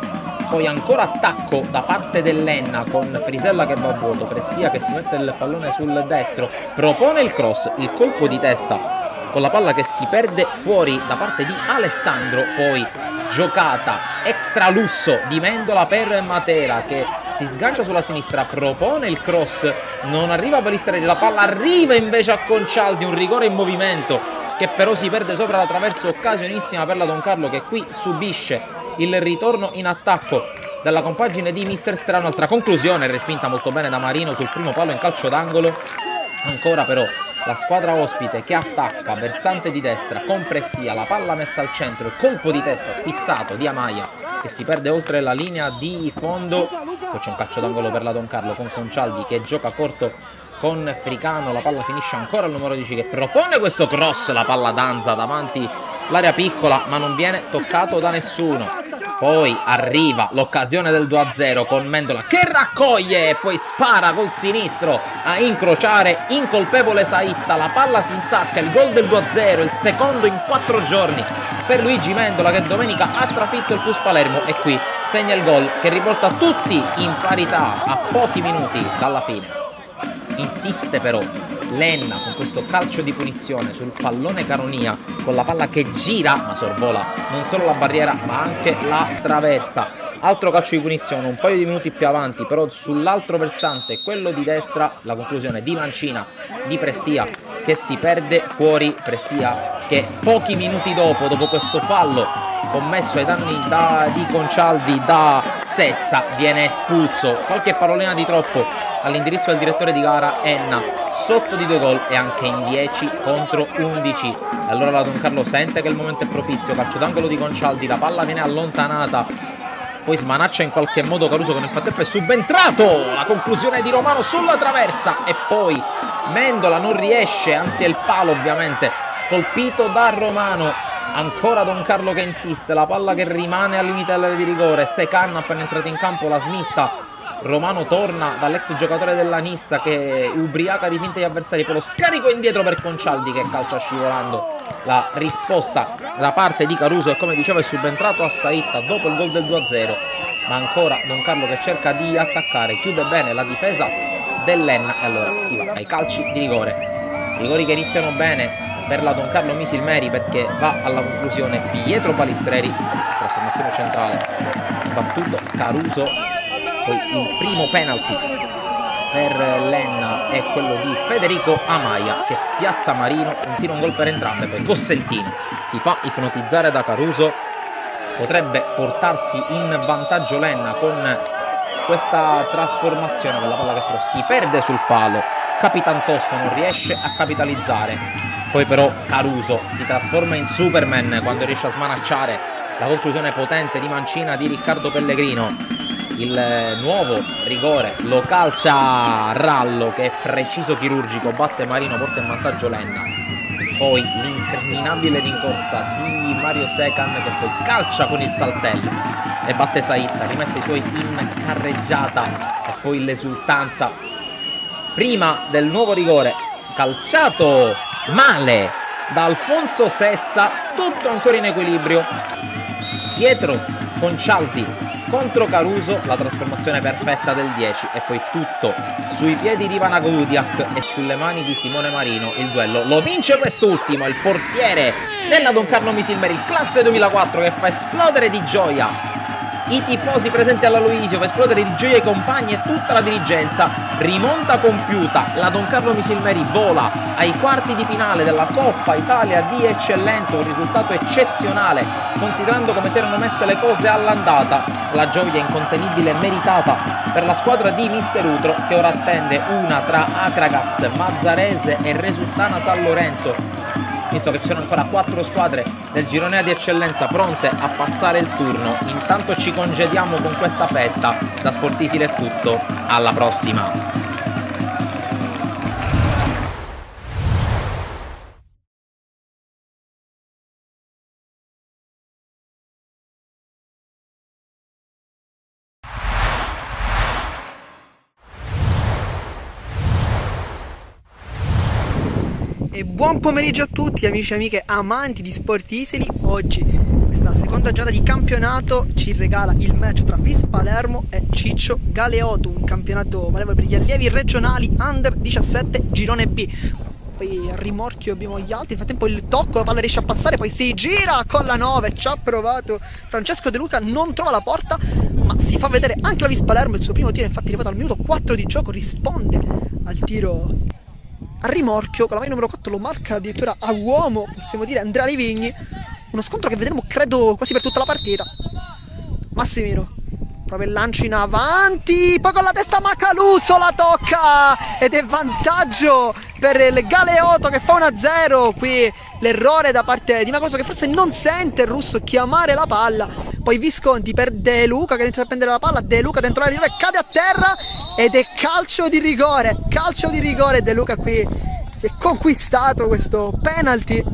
Poi ancora attacco da parte dell'Enna con Frisella che va a vuoto, Prestia che si mette il pallone sul destro, propone il cross, il colpo di testa con la palla che si perde fuori da parte di Alessandro, poi giocata extra lusso di Mendola per Matera che si sgancia sulla sinistra, propone il cross, non arriva a balistare la palla, arriva invece a Concaldi, un rigore in movimento che però si perde sopra la traversa, occasionissima per la Don Carlo che qui subisce il ritorno in attacco dalla compagine di Mister Strano. Altra conclusione respinta molto bene da Marino sul primo palo in calcio d'angolo. Ancora però la squadra ospite che attacca, versante di destra con Prestia, la palla messa al centro, il colpo di testa spizzato di Amaia che si perde oltre la linea di fondo. Poi c'è un calcio d'angolo per la Don Carlo con Concaldi che gioca corto con Fricano, la palla finisce ancora al numero 10 che propone questo cross, la palla danza davanti l'area piccola ma non viene toccato da nessuno. Poi arriva l'occasione del 2-0 con Mendola che raccoglie e poi spara col sinistro a incrociare incolpevole Saitta, la palla si insacca, il gol del 2-0, il secondo in 4 giorni per Luigi Mendola che domenica ha trafitto il Plus Palermo e qui segna il gol che riporta tutti in parità a pochi minuti dalla fine. Insiste però l'Enna con questo calcio di punizione sul pallone Caronia, con la palla che gira ma sorvola non solo la barriera ma anche la traversa. Altro calcio di punizione un paio di minuti più avanti, però sull'altro versante, quello di destra, la conclusione di Mancina, di Prestia che si perde fuori. Prestia che pochi minuti dopo questo fallo commesso ai danni di Concaldi da Sessa viene espulso. Qualche parolina di troppo all'indirizzo del direttore di gara. Enna sotto di 2 gol e anche in 10 contro 11. Allora la Don Carlo sente che il momento è propizio, calcio d'angolo di Concaldi, la palla viene allontanata, poi smanaccia in qualche modo Caruso che nel frattempo è subentrato, la conclusione di Romano sulla traversa e poi Mendola non riesce, anzi è il palo ovviamente colpito da Romano. Ancora Don Carlo che insiste, la palla che rimane al limite dell'area di rigore, Secan appena entrato in campo la smista. Romano torna dall'ex giocatore della Nissa che ubriaca di finte gli avversari, poi lo scarico indietro per Concaldi che calcia scivolando. La risposta da parte di Caruso e come dicevo è subentrato a Saitta dopo il gol del 2-0, ma ancora Don Carlo che cerca di attaccare, chiude bene la difesa dell'Enna e allora si va ai calci di rigore. Rigori che iniziano bene per la Don Carlo Misilmeri perché va alla conclusione Pietro Balistreri, trasformazione centrale, battuto Caruso. Poi il primo penalty per l'Enna è quello di Federico Amaia che spiazza Marino, un tiro, un gol per entrambe. Poi Cossentino si fa ipnotizzare da Caruso, potrebbe portarsi in vantaggio l'Enna con questa trasformazione con la palla che però si perde sul palo. Capitan Tosto non riesce a capitalizzare, poi però Caruso si trasforma in Superman quando riesce a smanacciare la conclusione potente di Mancina di Riccardo Pellegrino. Il nuovo rigore lo calcia Rallo che è preciso chirurgico, batte Marino, porta in vantaggio l'Enna. Poi l'interminabile rincorsa di Mario Secan che poi calcia con il saltello e batte Saitta, rimette i suoi in carreggiata e poi l'esultanza prima del nuovo rigore calciato male da Alfonso Sessa, tutto ancora in equilibrio. Pietro Concaldi contro Caruso la trasformazione perfetta del 10 e poi tutto sui piedi di Vanagoludiak e sulle mani di Simone Marino. Il duello lo vince quest'ultimo, il portiere della Don Carlo Misilmeri, il classe 2004, che fa esplodere di gioia i tifosi presenti alla Luisio, fa esplodere di gioia i compagni e tutta la dirigenza. Rimonta compiuta, la Don Carlo Misilmeri vola ai quarti di finale della Coppa Italia di Eccellenza, un risultato eccezionale considerando come si erano messe le cose all'andata. La gioia incontenibile e meritata per la squadra di Mister Utro, che ora attende una tra Acragas, Mazzarese e Resultana San Lorenzo, visto che ci sono ancora 4 squadre del girone A di eccellenza pronte a passare il turno. Intanto ci congediamo con questa festa. Da Sportisil è tutto, alla prossima! E buon pomeriggio a tutti amici e amiche amanti di Sport Isili. Oggi questa seconda giornata di campionato ci regala il match tra Vis Palermo e Ciccio Galeotto, un campionato valevole per gli allievi regionali Under 17 Girone B. Poi a rimorchio abbiamo gli altri, nel frattempo il tocco, la palla riesce a passare, poi si gira con la 9, ci ha provato Francesco De Luca, non trova la porta, ma si fa vedere anche la Vis Palermo, il suo primo tiro infatti è arrivato al minuto 4 di gioco, risponde al tiro a rimorchio, con la maglia numero 4 lo marca addirittura a uomo, possiamo dire, Andrea Livigni. Uno scontro che vedremo credo quasi per tutta la partita. Massimino prova il lancio in avanti, poi con la testa Macaluso la tocca ed è vantaggio per il Galeotto che fa 1-0. Qui l'errore da parte di Macaluso, che forse non sente il russo chiamare la palla. Poi Visconti per De Luca che inizia a prendere la palla, De Luca dentro la rigore, cade a terra ed è calcio di rigore. Calcio di rigore, De Luca qui si è conquistato questo penalty.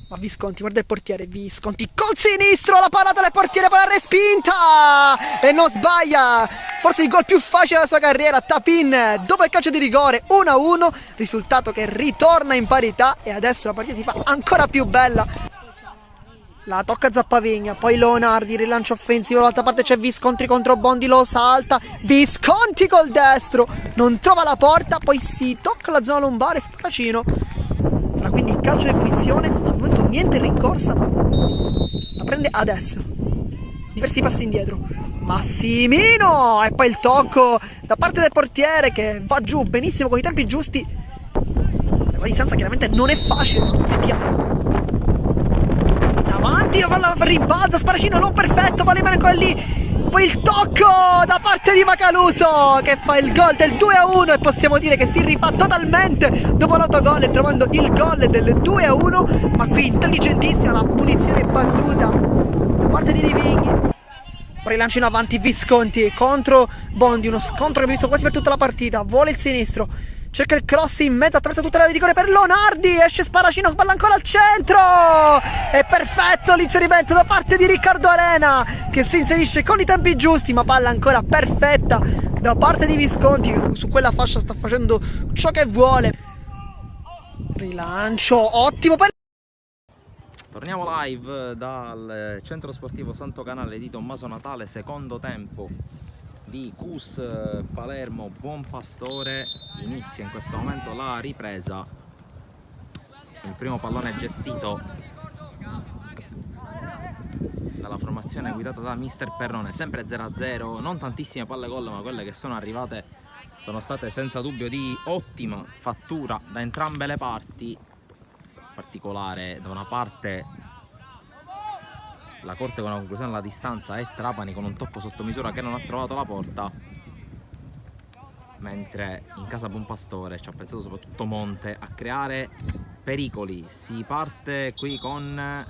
Ma Visconti, guarda il portiere, Visconti col sinistro, la parata del portiere, poi la respinta e non sbaglia, forse il gol più facile della sua carriera. Tapin dopo il calcio di rigore, 1-1, risultato che ritorna in parità e adesso la partita si fa ancora più bella. La tocca Zappavigna, poi Leonardi, rilancio offensivo, dall'altra parte c'è Visconti contro Bondi, lo salta, Visconti col destro, non trova la porta, poi si tocca la zona lombare, Sparacino. Sarà quindi il calcio di punizione, al momento niente in rincorsa, ma la prende adesso. Diversi passi indietro. Massimino! E poi il tocco da parte del portiere che va giù benissimo con i tempi giusti. La distanza chiaramente non è facile, vediamo. Avanti, palla rimbalza, Sparacino non perfetto, palla rimane ancora lì. Poi il tocco da parte di Macaluso che fa il gol del 2-1 e possiamo dire che si rifà totalmente dopo l'autogol e trovando il gol del 2-1, ma qui intelligentissima la punizione battuta da parte di Livigni. Poi lancio in avanti Visconti contro Bondi, uno scontro che abbiamo visto quasi per tutta la partita, vuole il sinistro, cerca il cross in mezzo, attraversa tutta l'area di rigore per Leonardi, esce Sparacino, palla ancora al centro, è perfetto l'inserimento da parte di Riccardo Arena che si inserisce con i tempi giusti, ma palla ancora perfetta da parte di Visconti, su quella fascia sta facendo ciò che vuole. Rilancio, ottimo per... Torniamo live dal centro sportivo Santo Canale di Tommaso Natale, secondo tempo di CUS Palermo Buon Pastore. Inizia in questo momento la ripresa, il primo pallone è gestito dalla formazione guidata da Mister Perrone, sempre 0-0, non tantissime palle gol, ma quelle che sono arrivate sono state senza dubbio di ottima fattura da entrambe le parti. In particolare da una parte la Corte con una conclusione alla distanza e Trapani con un tocco sotto misura che non ha trovato la porta, mentre in casa Buon Pastore ci ha pensato soprattutto Monte a creare pericoli. Si parte qui con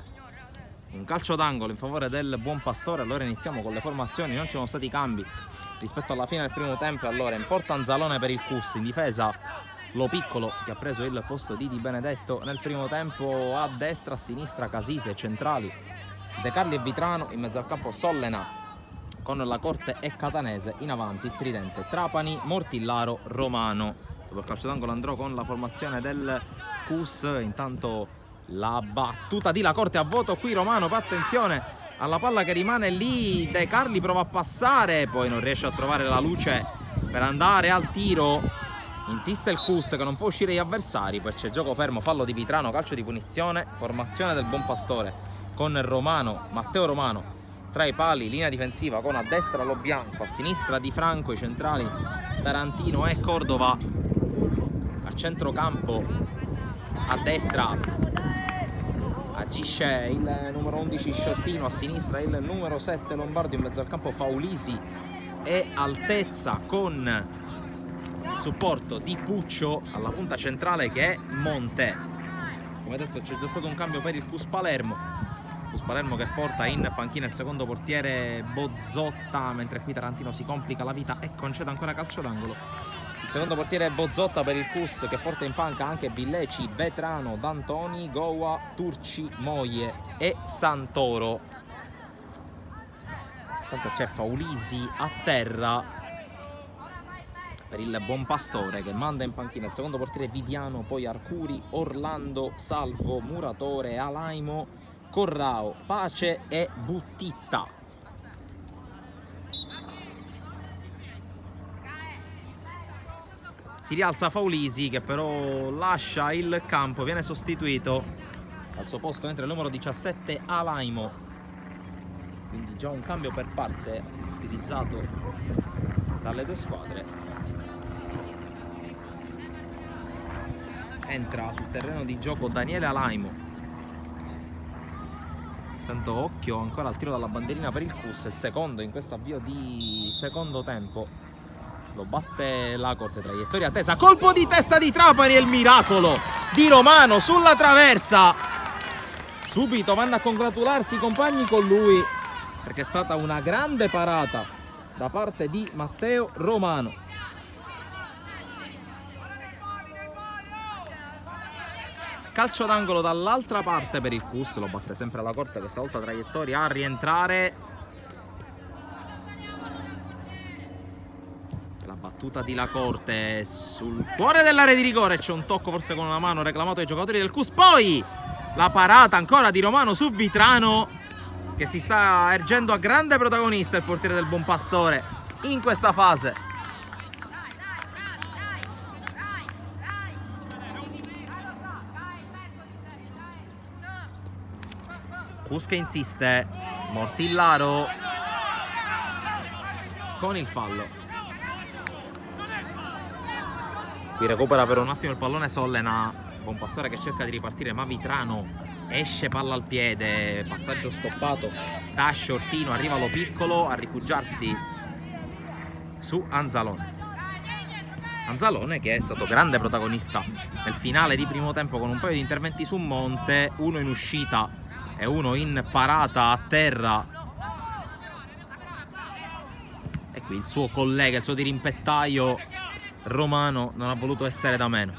un calcio d'angolo in favore del Buon Pastore. Allora iniziamo con le formazioni, non ci sono stati cambi rispetto alla fine del primo tempo. Allora in porta Anzalone per il CUS, in difesa Lo Piccolo che ha preso il posto di Di Benedetto nel primo tempo, a destra, a sinistra Casise, centrali De Carli e Vitrano, in mezzo al campo Sollena con la Corte e Catanese, in avanti il tridente Trapani, Mortillaro, Romano. Dopo il calcio d'angolo andrò con la formazione del CUS, intanto la battuta di La Corte a vuoto qui Romano, fa attenzione alla palla che rimane lì. De Carli prova a passare, poi non riesce a trovare la luce per andare al tiro. Insiste il Cus che non fa uscire gli avversari, poi c'è gioco fermo, fallo di Vitrano, calcio di punizione, formazione del Buon Pastore con Romano, Matteo Romano tra i pali, linea difensiva con a destra Lo Bianco, a sinistra Di Franco, i centrali Tarantino e Cordova, a centrocampo a destra agisce il numero 11 Shortino, a sinistra il numero 7 Lombardo, in mezzo al campo Faulisi e Altezza con il supporto di Puccio alla punta centrale che è Monte. Come detto c'è già stato un cambio per il Cus Palermo che porta in panchina il secondo portiere Bozzotta, mentre qui Tarantino si complica la vita e concede ancora calcio d'angolo. Il secondo portiere Bozzotta per il Cus, che porta in panca anche Villeci, Vetrano, D'Antoni, Goa, Turci, Moie e Santoro. Tanto c'è Faulisi a terra per il Buon Pastore, che manda in panchina il secondo portiere Viviano, poi Arcuri, Orlando, Salvo, Muratore, Alaimo, Corrao, Pace e Buttitta. Si rialza Faulisi, che però lascia il campo, viene sostituito. Al suo posto entra il numero 17 Alaimo. Quindi già un cambio per parte utilizzato dalle due squadre. Entra sul terreno di gioco Daniele Alaimo. Tanto occhio ancora al tiro dalla bandierina per il Cus, il secondo in questo avvio di secondo tempo. Lo batte la corte, traiettoria tesa, colpo di testa di Trapani e il miracolo di Romano sulla traversa. Subito vanno a congratularsi i compagni con lui, perché è stata una grande parata da parte di Matteo Romano. Calcio d'angolo dall'altra parte per il Cus, lo batte sempre alla corte, questa volta traiettoria a rientrare. La battuta di La Corte sul cuore dell'area di rigore, c'è un tocco forse con una mano reclamato ai giocatori del Cus, poi la parata ancora di Romano su Vitrano, che si sta ergendo a grande protagonista il portiere del Buon Pastore in questa fase. Cus che insiste, Mortillaro con il fallo. Qui recupera per un attimo il pallone Sollena, Buon Pastore che cerca di ripartire ma Vitrano esce, palla al piede, passaggio stoppato da Shortino, arriva Lo Piccolo a rifugiarsi su Anzalone. Anzalone che è stato grande protagonista nel finale di primo tempo con un paio di interventi su Monte, uno in uscita e uno in parata a terra. E qui il suo collega, il suo dirimpettaio Romano non ha voluto essere da meno.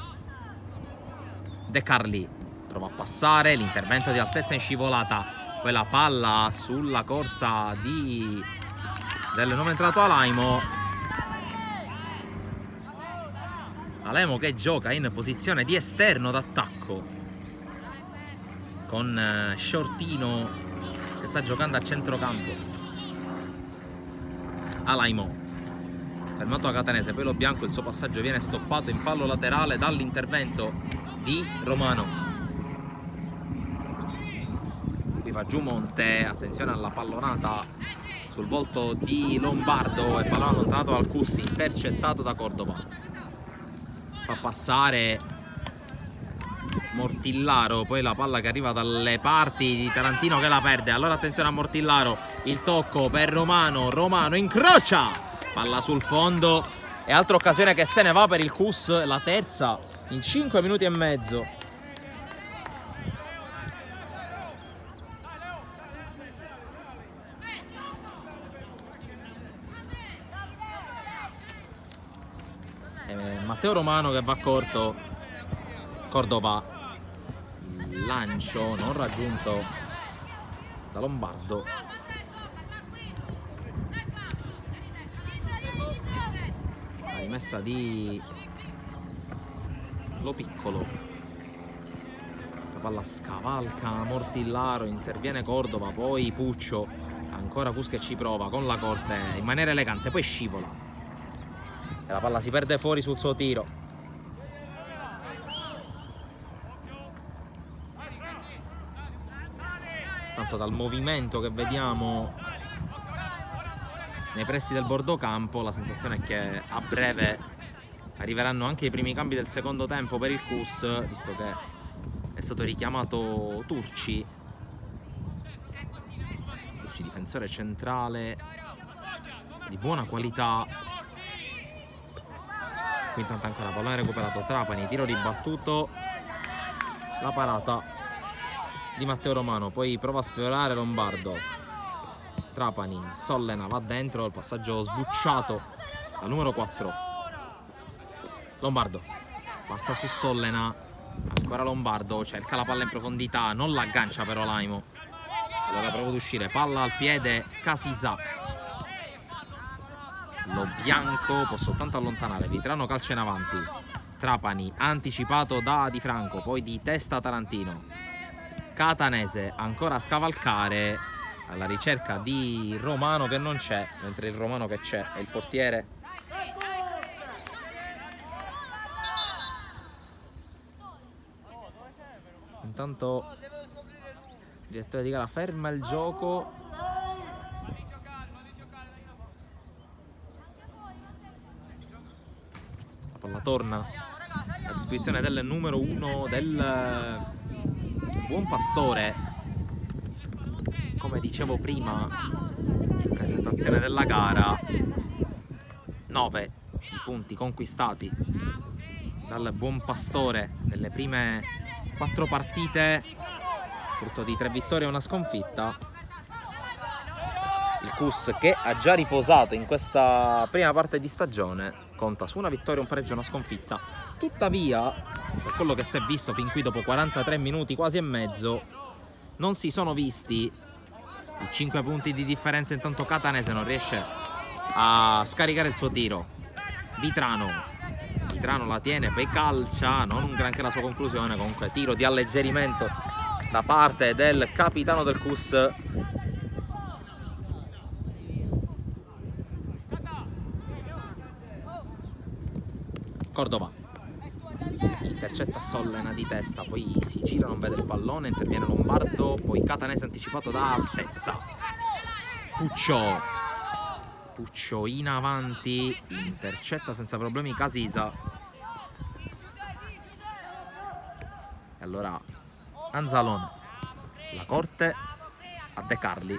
De Carli prova a passare, l'intervento di altezza in scivolata, poi la palla sulla corsa del nuovo entrato Alaimo. Alaimo che gioca in posizione di esterno d'attacco con Shortino che sta giocando a centrocampo. Alaimo fermato a Catanese, poi Lo Bianco, il suo passaggio viene stoppato in fallo laterale dall'intervento di Romano. Qui va giù Monte, attenzione alla pallonata sul volto di Lombardo, e pallone allontanato dal Cus, intercettato da Cordova. Fa passare Mortillaro, poi la palla che arriva dalle parti di Tarantino che la perde. Allora attenzione a Mortillaro, il tocco per Romano, Romano incrocia, palla sul fondo e altra occasione che se ne va per il Cus, la terza in 5 minuti e mezzo. Matteo Romano che va corto, Cordova, lancio non raggiunto da Lombardo. La rimessa di Lo Piccolo, che palla scavalca Mortillaro, interviene Cordova, poi Puccio, ancora Cus che ci prova con la corte in maniera elegante, poi scivola e la palla si perde fuori sul suo tiro. Tanto dal movimento che vediamo nei pressi del bordo campo la sensazione è che a breve arriveranno anche i primi cambi del secondo tempo per il Cus, visto che è stato richiamato Turci, difensore centrale di buona qualità. Qui intanto ancora pallone recuperato Trapani, tiro ribattuto, la parata di Matteo Romano, poi prova a sfiorare Lombardo. Trapani, Sollena va dentro, il passaggio sbucciato al numero 4. Lombardo passa su Sollena, ancora Lombardo, cerca la palla in profondità, non l'aggancia però Laimo. Allora prova ad uscire, palla al piede Casisa. Lo bianco può soltanto allontanare, Vitrano calcia in avanti. Trapani anticipato da Di Franco, poi di testa Tarantino. Catanese ancora a scavalcare alla ricerca di Romano che non c'è, mentre il Romano che c'è è il portiere. Intanto il direttore di gara ferma il gioco. La palla torna a disposizione del numero 1 del Buon Pastore. Come dicevo prima in presentazione della gara, 9 i punti conquistati dal Buon Pastore nelle prime 4 partite, frutto di 3 vittorie e una sconfitta. Il Cus, che ha già riposato in questa prima parte di stagione, conta su una vittoria, un pareggio e una sconfitta. Tuttavia, per quello che si è visto fin qui dopo 43 minuti quasi e mezzo, non si sono visti i 5 punti di differenza. Intanto Catanese non riesce a scaricare il suo tiro. Vitrano la tiene, poi calcia, non un granché la sua conclusione, comunque tiro di alleggerimento da parte del capitano del Cus. Cordova intercetta Sollena di testa, poi si gira, non vede il pallone, interviene Lombardo, poi Catanese anticipato da altezza. Puccio in avanti, intercetta senza problemi Casisa. E allora Anzalone, la corte a De Carli.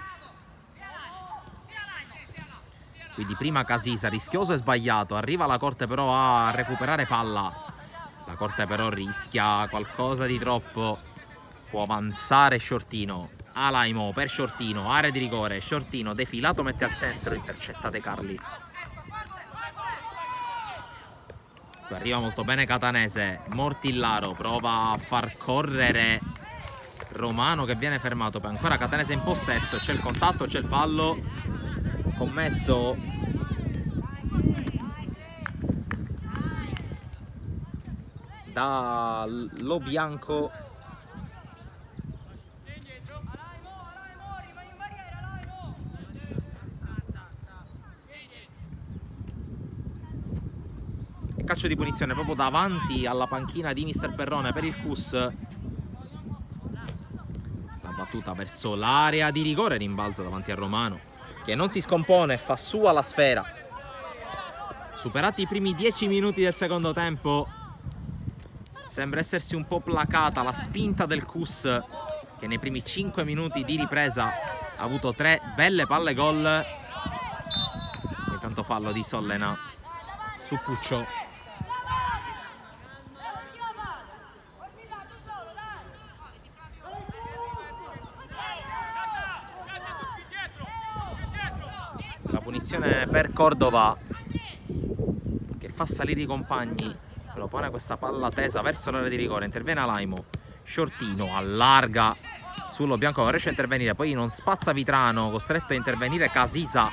Quindi prima Casisa, rischioso e sbagliato, arriva la corte però a recuperare palla. La corte però rischia qualcosa di troppo, può avanzare Sciortino. Alaimo per Sciortino, area di rigore, Sciortino defilato, mette al centro, intercetta De Carli. Qui arriva molto bene Catanese, Mortillaro prova a far correre Romano che viene fermato, poi ancora Catanese in possesso, c'è il contatto, c'è il fallo commesso da Lo Bianco. Calcio di punizione proprio davanti alla panchina di Mister Perrone per il Cus. La battuta verso l'area di rigore, rimbalza davanti a Romano che non si scompone e fa sua la sfera. Superati i primi 10 minuti del secondo tempo, sembra essersi un po' placata la spinta del Cus, che nei primi 5 minuti di ripresa ha avuto 3 belle palle gol. Intanto fallo di Sollena su Puccio. La punizione per Cordova, che fa salire i compagni, propone questa palla tesa verso l'area di rigore, interviene Alaimo, Sciortino allarga sullo bianco, non riesce a intervenire, poi non spazza Vitrano, costretto a intervenire Casisa,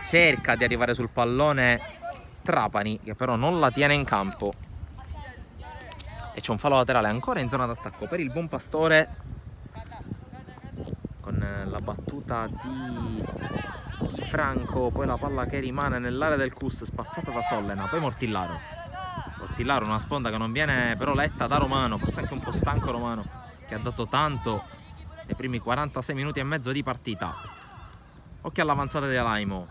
cerca di arrivare sul pallone Trapani che però non la tiene in campo. e c'è un fallo laterale ancora in zona d'attacco per il Buonpastore, con la battuta di Franco, poi la palla che rimane nell'area del CUS spazzata da Sollena, poi Mortillaro, una sponda che non viene però letta da Romano, forse anche un po' stanco Romano, che ha dato tanto nei primi 46 minuti e mezzo di partita. Occhio all'avanzata di Alaimo,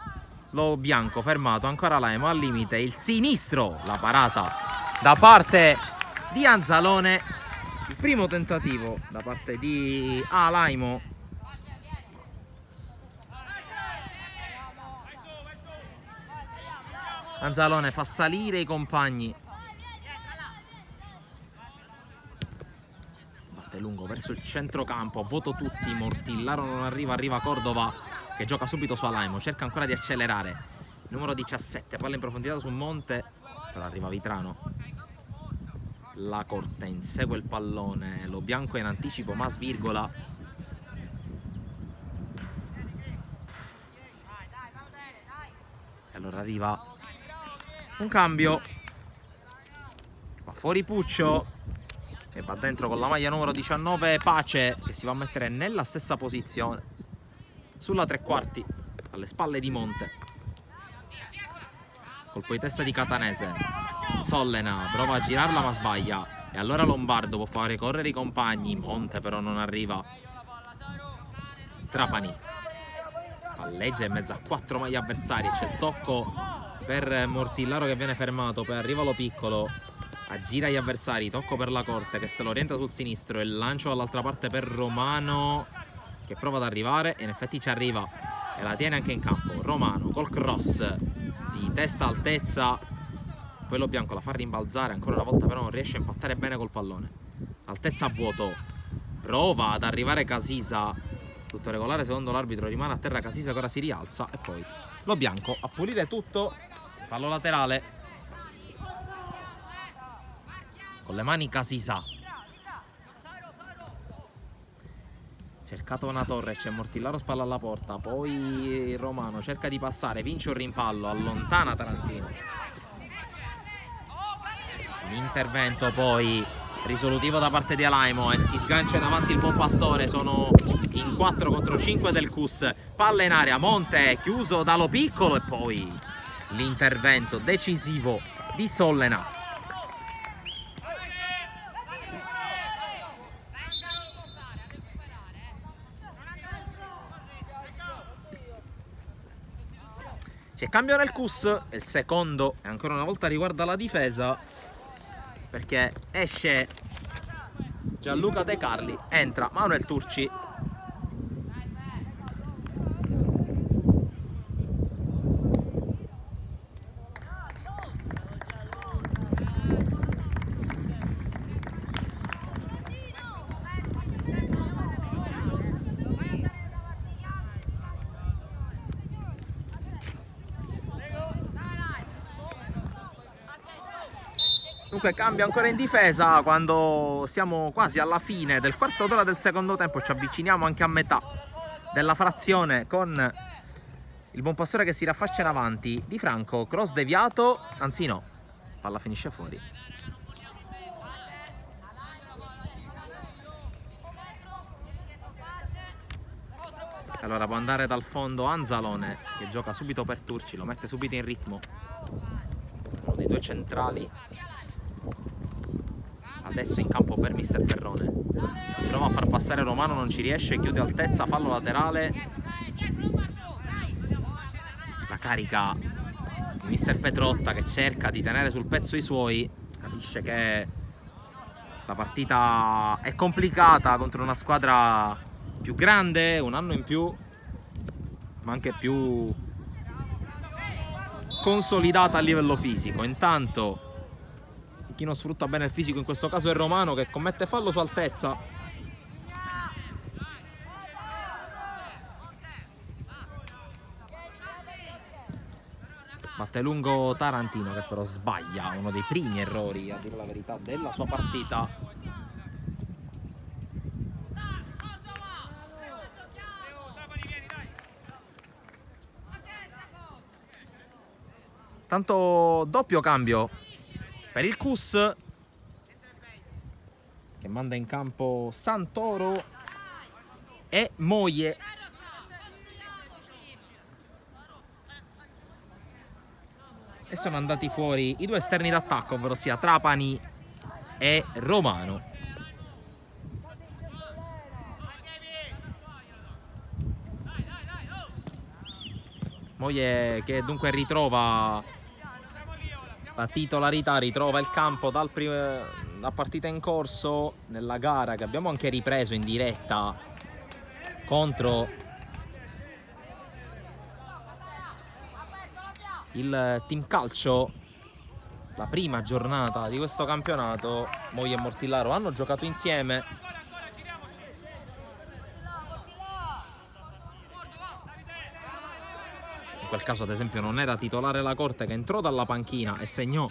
lo bianco fermato, ancora Alaimo al limite, il sinistro, la parata da parte di Anzalone, il primo tentativo da parte di Alaimo. Anzalone fa salire i compagni, batte lungo verso il centrocampo, voto tutti, Mortillaro non arriva, arriva Cordova che gioca subito su Alaimo, cerca ancora di accelerare, numero 17, palla in profondità su Monte, però arriva Vitrano, la Corte insegue il pallone, lo bianco è in anticipo ma svirgola, e allora arriva un cambio, va fuori Puccio e va dentro con la maglia numero 19 Pace, che si va a mettere nella stessa posizione sulla tre quarti alle spalle di Monte. Colpo di testa di Catanese, Sollena prova a girarla ma sbaglia e allora Lombardo può fare correre i compagni, Monte però non arriva, Trapani palleggia in mezzo a 4 maglie avversarie, c'è il tocco per Mortillaro che viene fermato, poi arriva Lo Piccolo, aggira gli avversari, tocco per la Corte che se lo orienta sul sinistro, il lancio dall'altra parte per Romano che prova ad arrivare e in effetti ci arriva e la tiene anche in campo. Romano col cross di testa altezza, poi Lo Bianco la fa rimbalzare, ancora una volta però non riesce a impattare bene col pallone, altezza a vuoto, prova ad arrivare Casisa, tutto regolare secondo l'arbitro, rimane a terra Casisa che ora si rialza e poi Lo Bianco a pulire tutto, fallo laterale con le mani Casisa, cercato una torre, c'è Mortillaro spalla alla porta, poi Romano cerca di passare, vince un rimpallo, allontana Tarantino, l'intervento poi risolutivo da parte di Alaimo e si sgancia in avanti il Buonpastore, sono in 4 contro 5 del CUS, palla in area, Monte chiuso da Lo Piccolo e poi l'intervento decisivo di Sollena. C'è cambio nel CUS, il secondo e ancora una volta riguarda la difesa, perché esce Gianluca De Carli, entra Manuel Turci. Dunque cambia ancora in difesa quando siamo quasi alla fine del quarto d'ora del secondo tempo, ci avviciniamo anche a metà della frazione con il Buonpastore che si raffaccia in avanti, Di Franco, cross deviato, anzi no, palla finisce fuori. Allora può andare dal fondo Anzalone che gioca subito per Turci, lo mette subito in ritmo, uno dei due centrali. Adesso in campo per mister Perrone, prova a far passare Romano, non ci riesce, chiude altezza, fallo laterale, la carica mister Petrotta che cerca di tenere sul pezzo i suoi, capisce che la partita è complicata contro una squadra più grande, un anno in più, ma anche più consolidata a livello fisico. Intanto chi non sfrutta bene il fisico in questo caso è Romano che commette fallo su altezza. Batte lungo Tarantino che però sbaglia, uno dei primi errori, a dire la verità, della sua partita. Tanto doppio cambio per il CUS, che manda in campo Santoro e Moie. E sono andati fuori i due esterni d'attacco, ovvero sia Trapani e Romano. Moie che dunque ritrova la titolarità, ritrova il campo dalla partita in corso nella gara che abbiamo anche ripreso in diretta contro il Team Calcio. La prima giornata di questo campionato, Moie e Mortillaro hanno giocato insieme. In quel caso ad esempio non era titolare la Corte, che entrò dalla panchina e segnò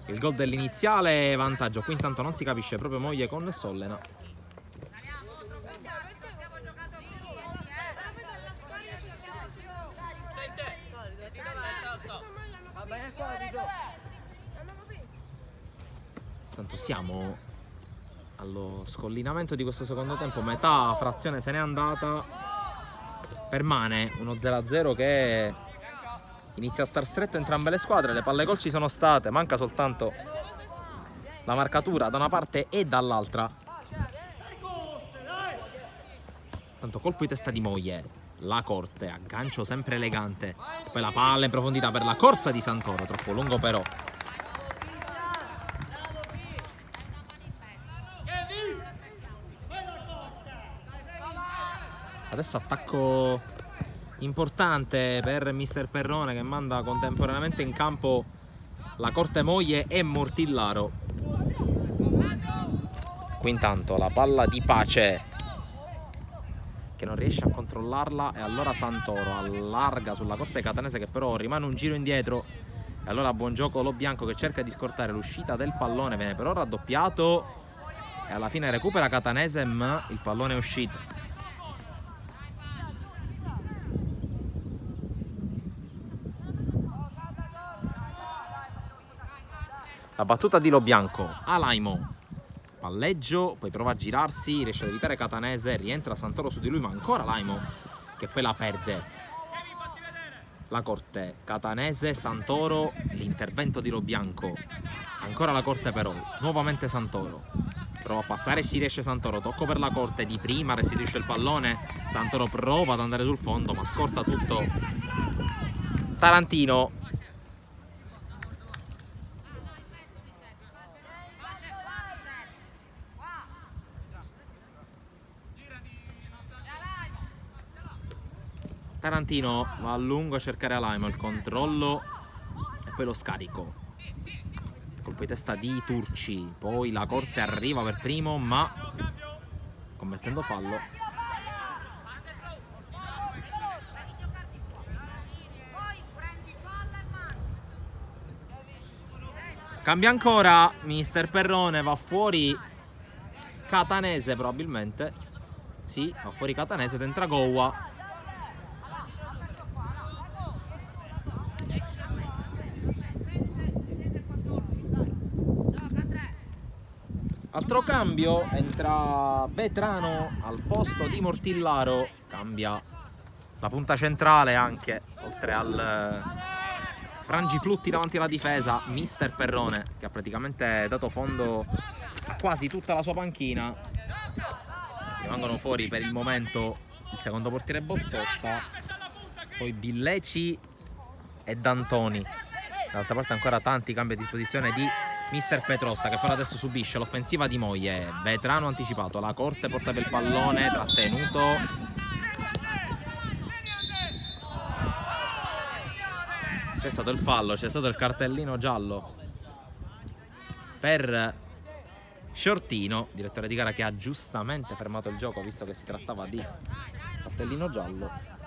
il gol dell'iniziale vantaggio. Qui intanto non si capisce proprio Moie con Sollena. Tanto siamo allo scollinamento di questo secondo tempo, metà frazione se n'è andata, permane uno 0-0 che inizia a star stretto entrambe le squadre, le palle gol ci sono state, manca soltanto la marcatura da una parte e dall'altra. Tanto colpo di testa di Moie, la Corte, aggancio sempre elegante, poi la palla in profondità per la corsa di Santoro, troppo lungo però. Adesso attacco importante per mister Perrone, che manda contemporaneamente in campo la Corte, Moie e Mortillaro. Qui intanto la palla di Pace che non riesce a controllarla, e allora Santoro allarga sulla corsa di Catanese, che però rimane un giro indietro, e allora buon gioco Lo Bianco che cerca di scortare l'uscita del pallone, viene però raddoppiato e alla fine recupera Catanese, ma il pallone è uscito. La battuta di Lo Bianco, Alaimo, palleggio, poi prova a girarsi, riesce ad evitare Catanese, rientra Santoro su di lui, ma ancora Alaimo che poi la perde. La Corte, Catanese, Santoro, l'intervento di Lo Bianco, ancora la Corte però, nuovamente Santoro, prova a passare, ci riesce Santoro, tocco per la Corte, di prima restituisce il pallone, Santoro prova ad andare sul fondo ma scorta tutto Tarantino. Tarantino va a lungo a cercare Alaimo, il controllo e poi lo scarico. Colpo di testa di Turci, poi la Corte arriva per primo ma commettendo fallo. Cambia ancora mister Perrone, va fuori Catanese probabilmente. Sì, va fuori Catanese ed entra Goua. Altro cambio, entra Vetrano al posto di Mortillaro, cambia la punta centrale anche, oltre al frangiflutti davanti alla difesa, mister Perrone, che ha praticamente dato fondo a quasi tutta la sua panchina. Rimangono fuori per il momento il secondo portiere Bozzotta, poi Billeci e D'Antoni. Dall'altra parte ancora tanti cambi a disposizione di mister Petrotta, che però adesso subisce l'offensiva di Moie. Vetrano anticipato, la Corte portava il pallone, trattenuto. C'è stato il fallo, c'è stato il cartellino giallo per Shortino, direttore di gara, che ha giustamente fermato il gioco visto che si trattava di cartellino giallo.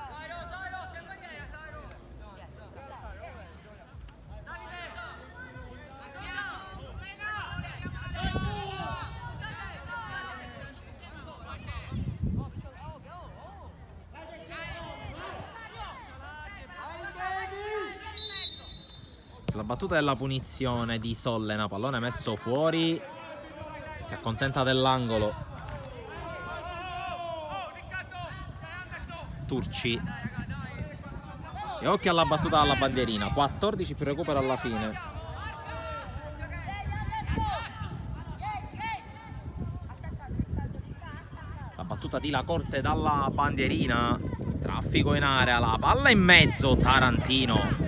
La battuta della punizione di Sollena, pallone messo fuori Si accontenta dell'angolo. Turci. E occhio alla battuta alla bandierina. 14 più recupero alla fine. La battuta di La Corte dalla bandierina. Traffico in area, la palla in mezzo. Tarantino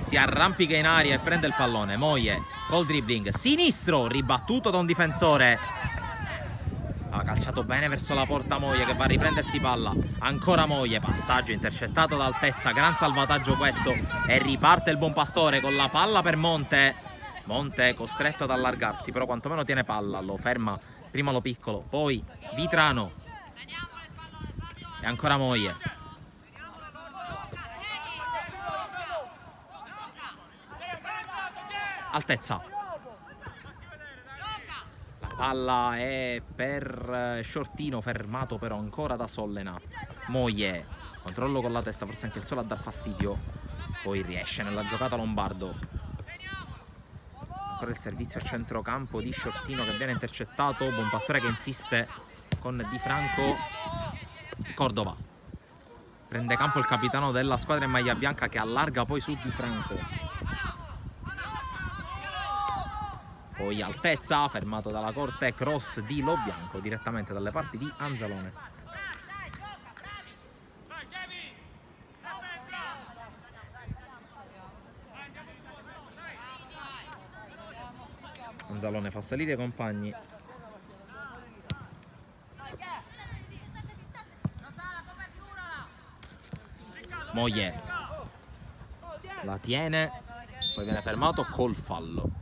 si arrampica in aria e prende il pallone. Moye col dribbling sinistro, ribattuto da un difensore. Ha calciato bene verso la porta Moye, che va a riprendersi palla. Ancora Moye, passaggio intercettato d'altezza, gran salvataggio questo, e riparte il buon Pastore con la palla per Monte. Monte costretto ad allargarsi, però quantomeno tiene palla, lo ferma prima Lo Piccolo, poi Vitrano e ancora Moye. Altezza. La palla è per Shortino, fermato però ancora da Sollena. Moye, controllo con la testa, forse anche il solo a dar fastidio. Poi riesce nella giocata Lombardo. Ancora il servizio a centrocampo di Shortino che viene intercettato. Buonpastore che insiste con Di Franco. Cordova. Prende campo il capitano della squadra in maglia bianca, che allarga poi su Di Franco. Poi Altezza, fermato dalla Corte, cross di Lo Bianco direttamente dalle parti di Anzalone. Anzalone fa salire i compagni. Moye la tiene, poi viene fermato col fallo.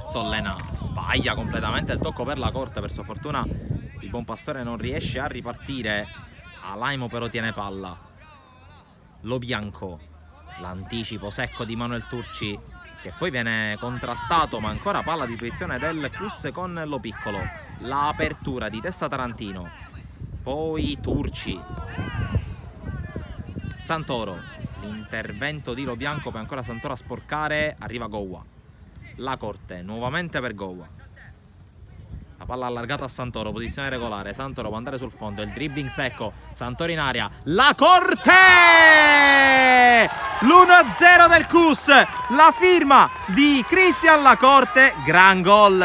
Sollena sbaglia completamente il tocco per La Corte, per sua fortuna il Buonpastore non riesce a ripartire. Alaimo però tiene palla. Lo Bianco, l'anticipo secco di Manuel Turci, che poi viene contrastato, ma ancora palla di posizione del Cruz con Lo Piccolo. L'apertura di testa Tarantino, poi Turci, Santoro, l'intervento di Lo Bianco per ancora Santoro a sporcare. Arriva Gowa. La Corte nuovamente per Gowa. La palla allargata a Santoro, posizione regolare. Santoro può andare sul fondo, il dribbling secco. Santoro in aria. La Corte! L'1-0 del Cus. La firma di Cristian La Corte. Gran gol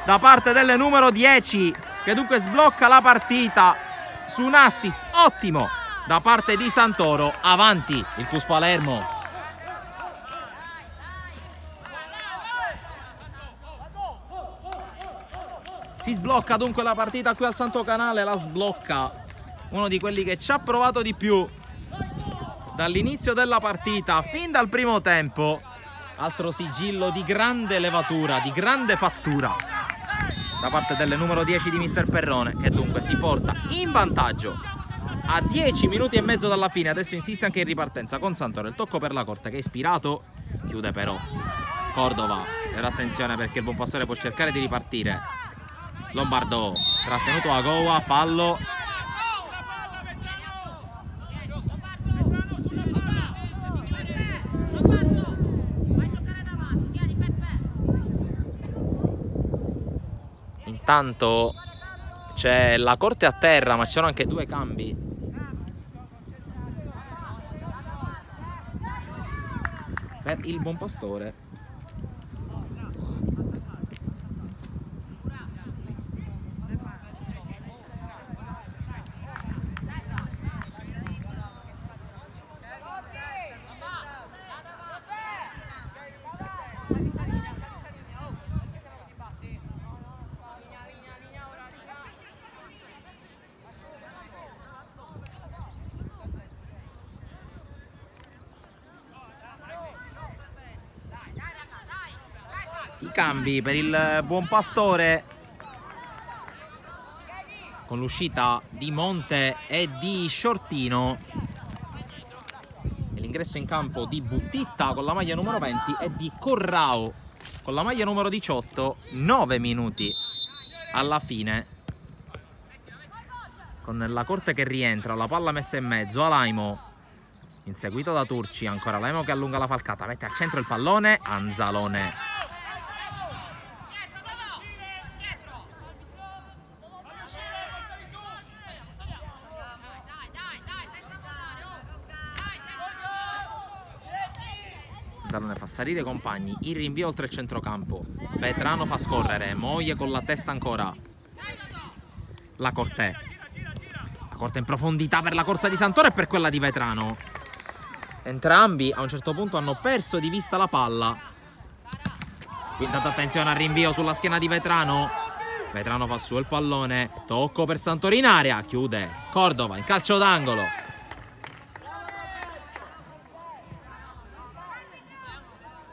da parte del numero 10, che dunque sblocca la partita su un assist ottimo da parte di Santoro. Avanti il Cus Palermo. Si sblocca dunque la partita qui al Santo Canale, la sblocca uno di quelli che ci ha provato di più dall'inizio della partita, fin dal primo tempo. Altro sigillo di grande levatura, di grande fattura da parte del numero 10 di Mister Perrone, che dunque si porta in vantaggio a 10 minuti e mezzo dalla fine. Adesso insiste anche in ripartenza con Santoro, il tocco per La Corte che è ispirato, chiude però Cordova. E attenzione perché il Buonpastore può cercare di ripartire. Lombardo trattenuto a Gowa, fallo. Intanto c'è La Corte a terra, ma ci sono anche due cambi. Per il Buonpastore. I cambi per il Buonpastore, con l'uscita di Monte e di Shortino, e l'ingresso in campo di Buttitta con la maglia numero 20 e di Corrao con la maglia numero 18. 9 minuti alla fine con la Corte che rientra, la palla messa in mezzo, Alaimo inseguito da Turci, ancora Alaimo che allunga la falcata, mette al centro il pallone, Anzalone. Anzalone fa salire i compagni, il rinvio oltre il centrocampo, Vetrano fa scorrere, Moglie con la testa ancora, la Corte in profondità per la corsa di Santoro e per quella di Vetrano. Entrambi a un certo punto hanno perso di vista la palla. Qui intanto attenzione al rinvio sulla schiena di Vetrano. Vetrano fa su il pallone, tocco per Santoro in area, chiude Cordova in calcio d'angolo.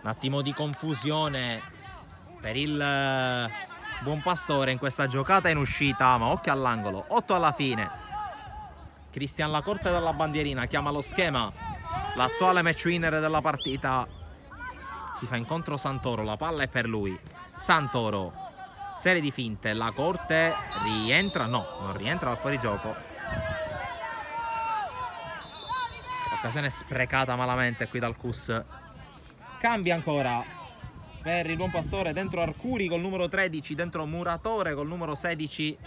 Un attimo di confusione per il Buonpastore in questa giocata in uscita, ma occhio all'angolo, 8 alla fine. Cristian Lacorte dalla bandierina chiama lo schema, l'attuale match winner della partita si fa incontro Santoro, la palla è per lui. Santoro, serie di finte, Lacorte rientra, no, non rientra, va fuori gioco. Occasione sprecata malamente qui dal Cus. Cambia ancora per il Buonpastore, dentro Arcuri col numero 13, dentro Muratore col numero 16,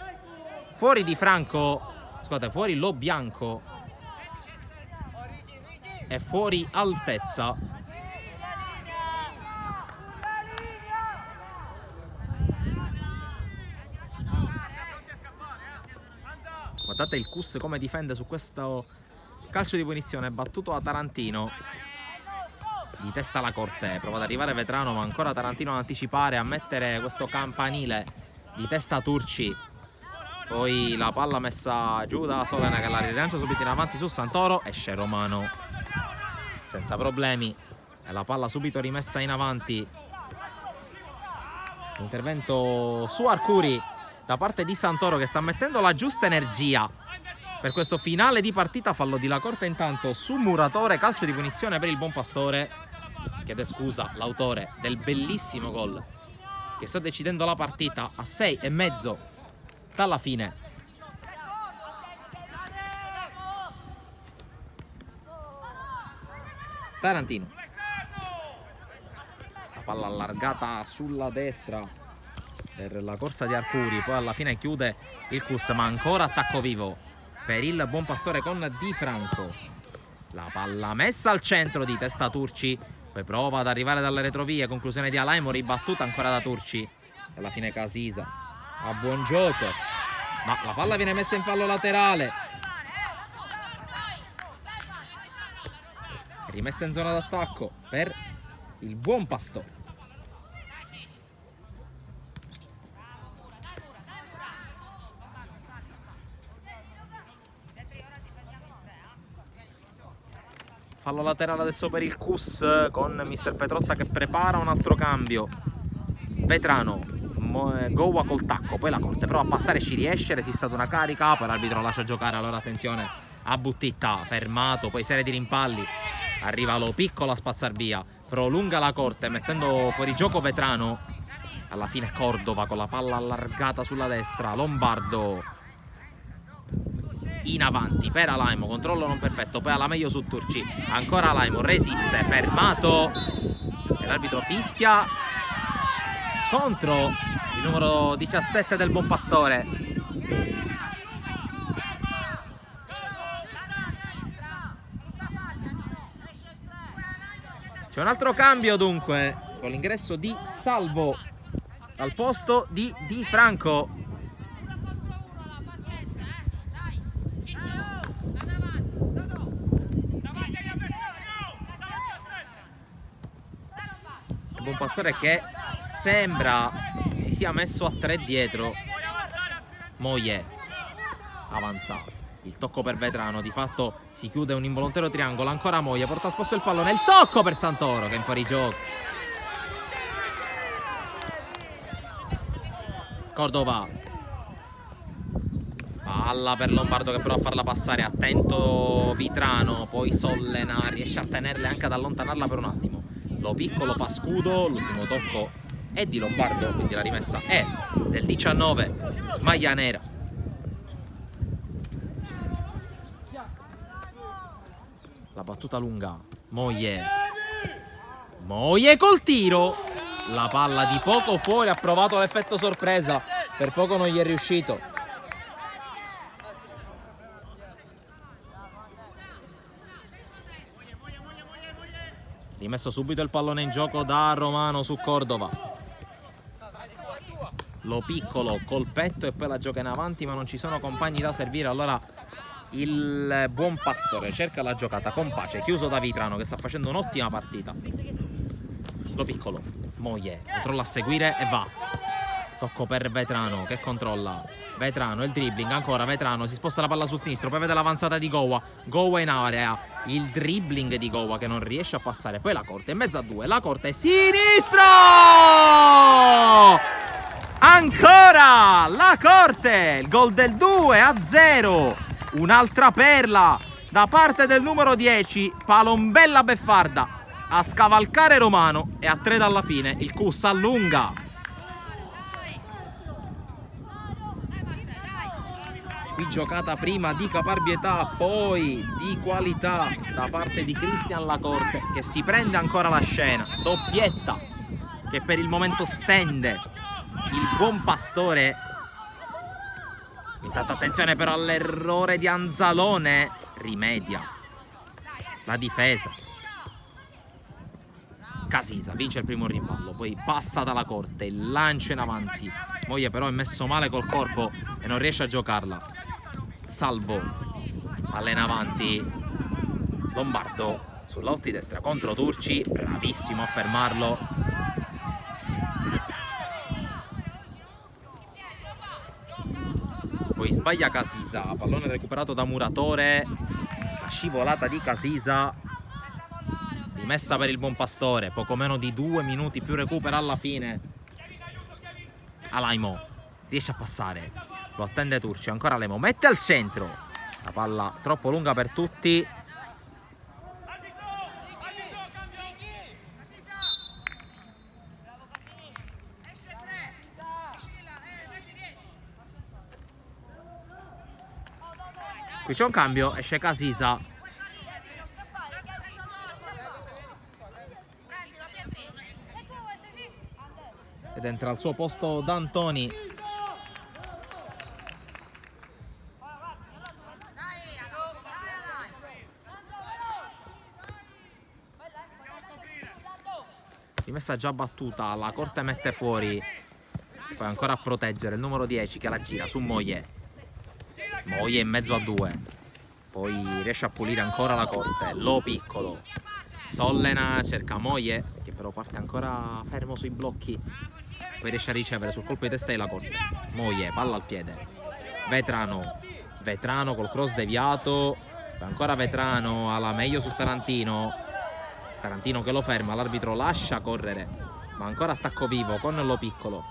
fuori Di Franco. Scusate, fuori Lo Bianco e fuori Altezza. Guardate il Cus come difende su questo calcio di punizione battuto a Tarantino. Di testa la Corte, prova ad arrivare Vetrano, ma ancora Tarantino ad anticipare, a mettere questo campanile di testa Turci. Poi la palla messa giù da Solena che la rilancia subito in avanti su Santoro, esce Romano senza problemi e la palla subito rimessa in avanti. Intervento su Arcuri da parte di Santoro che sta mettendo la giusta energia per questo finale di partita. Fallo di Lacorte intanto su Muratore, calcio di punizione per il Buonpastore. Chiede scusa l'autore del bellissimo gol che sta decidendo la partita a 6,5 dalla fine. Tarantino, la palla allargata sulla destra per la corsa di Arcuri, poi alla fine chiude il Cus, ma ancora attacco vivo per il Buonpastore con Di Franco. La palla messa al centro di testa Turci, poi prova ad arrivare dalle retrovie, conclusione di Alaimo, ribattuta ancora da Turci e alla fine Casisa a buon gioco, ma la palla viene messa in fallo laterale, rimessa in zona d'attacco per il Buonpastore. Fallo laterale adesso per il Cus con mister Petrotta che prepara un altro cambio. Vetrano Gowa col tacco, poi la Corte prova a passare, ci riesce, resiste ad una carica, poi l'arbitro lascia giocare, allora attenzione a Buttitta, fermato, poi serie di rimpalli, arriva Lo Piccolo a spazzar via, prolunga la Corte mettendo fuori gioco Vetrano, alla fine Cordova con la palla allargata sulla destra, Lombardo in avanti per Alaimo, controllo non perfetto, poi alla meglio su Turci, ancora Alaimo, resiste, fermato e l'arbitro fischia contro il numero 17 del Buonpastore. C'è un altro cambio dunque, con l'ingresso di Salvo al posto di Di Franco. Il Buonpastore che sembra si sia messo a 3 dietro. Moglie avanza, il tocco per Vetrano, di fatto si chiude un involontario triangolo, ancora Moglie porta a spasso il pallone, il tocco per Santoro che è in fuorigioco. Cordova, palla per Lombardo che prova a farla passare, attento Vitrano, poi Sollena riesce a tenerla e anche ad allontanarla per un attimo. Lo Piccolo fa scudo, l'ultimo tocco è di Lombardo, quindi la rimessa è del 19, maglia nera. La battuta lunga, Moye col tiro, la palla di poco fuori, ha provato l'effetto sorpresa, per poco non gli è riuscito. Rimesso subito il pallone in gioco da Romano su Cordova. Lo Piccolo col petto e poi la gioca in avanti, ma non ci sono compagni da servire. Allora il Buon Pastore cerca la giocata con Pace, chiuso da Vitrano che sta facendo un'ottima partita. Lo Piccolo, Moye controlla a seguire e va. Tocco per Vetrano che controlla. Vetrano, il dribbling, ancora Vetrano, si sposta la palla sul sinistro, poi vede l'avanzata di Gowa. Gowa in area, il dribbling di Gowa che non riesce a passare. Poi la corte in mezzo a due, la corte sinistro! Ancora la corte, il gol del 2-0. Un'altra perla da parte del numero 10, Palombella Beffarda a scavalcare Romano e a 3 dalla fine il Cus allunga. Qui giocata prima di caparbietà, poi di qualità da parte di Cristian Lacorte che si prende ancora la scena, doppietta che per il momento stende il Buon Pastore. Intanto attenzione però all'errore di Anzalone, rimedia la difesa. Casisa vince il primo rimpallo, poi passa dalla corte, il lancio in avanti. Moye però è messo male col corpo e non riesce a giocarla. Salvo, palla in avanti, Lombardo sull'otti destra contro Turci, bravissimo a fermarlo. Poi sbaglia Casisa, pallone recuperato da Muratore, la scivolata di Casisa, rimessa per il Buon Pastore, poco meno di 2 minuti più recupera alla fine. Alaimo riesce a passare, lo attende Turci, ancora Alaimo, mette al centro, la palla troppo lunga per tutti. Qui c'è un cambio, esce Casisa. Ed entra al suo posto D'Antoni. Rimessa già battuta, la corte mette fuori. Poi ancora a proteggere il numero 10 che la gira su Moye. Moye in mezzo a 2, poi riesce a pulire ancora la corte. Lo Piccolo, Sollena cerca Moye che però parte ancora fermo sui blocchi, poi riesce a ricevere sul colpo di testa della corte. Moye, palla al piede, Vetrano col cross deviato, poi ancora Vetrano alla meglio su Tarantino che lo ferma, l'arbitro lascia correre, ma ancora attacco vivo con Lo Piccolo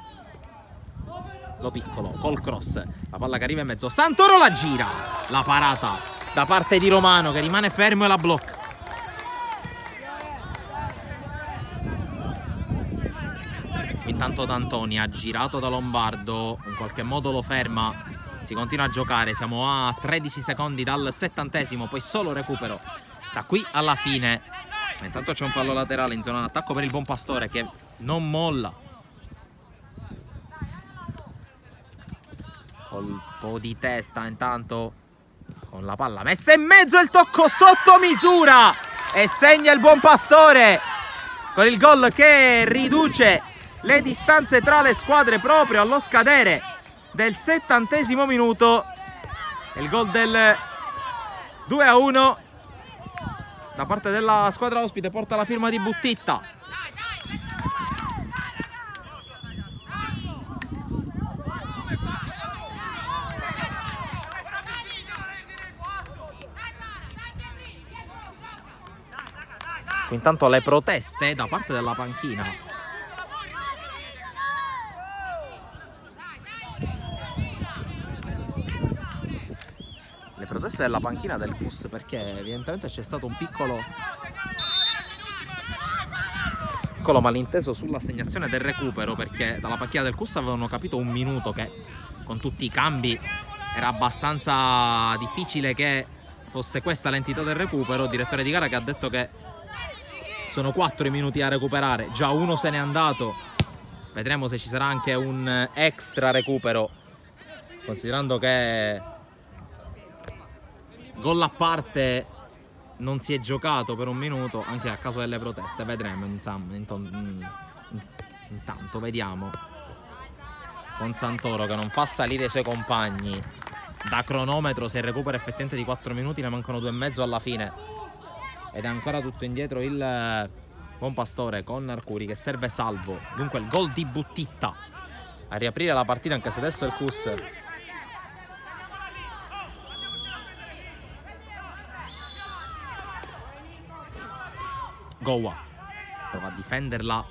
col cross, la palla che arriva in mezzo, Santoro la gira, la parata da parte di Romano che rimane fermo e la blocca. Intanto D'Antoni ha girato da Lombardo, in qualche modo lo ferma, si continua a giocare, siamo a 13 secondi dal 70°, poi solo recupero da qui alla fine. Ma intanto c'è un fallo laterale in zona d'attacco per il Buon Pastore che non molla. Colpo di testa intanto con la palla messa in mezzo, il tocco sotto misura e segna il Buon Pastore con il gol che riduce le distanze tra le squadre proprio allo scadere del 70° minuto. Il gol del 2-1 da parte della squadra ospite porta la firma di Buttitta. Intanto le proteste da parte della panchina. Le proteste della panchina del Cus perché evidentemente c'è stato un piccolo malinteso sull'assegnazione del recupero, perché dalla panchina del Cus avevano capito un minuto che con tutti i cambi era abbastanza difficile che fosse questa l'entità del recupero, direttore di gara che ha detto che sono 4 i minuti a recuperare, già uno se n'è andato, vedremo se ci sarà anche un extra recupero, considerando che gol a parte non si è giocato per un minuto anche a causa delle proteste, vedremo. Intanto vediamo con Santoro che non fa salire i suoi compagni da cronometro se il recupero effettivamente di 4 minuti, ne mancano 2,5 alla fine ed è ancora tutto indietro il Buonpastore con Arcuri che serve salvo. Dunque il gol di Buttitta a riaprire la partita, anche se adesso il Cus Gowa prova a difenderla,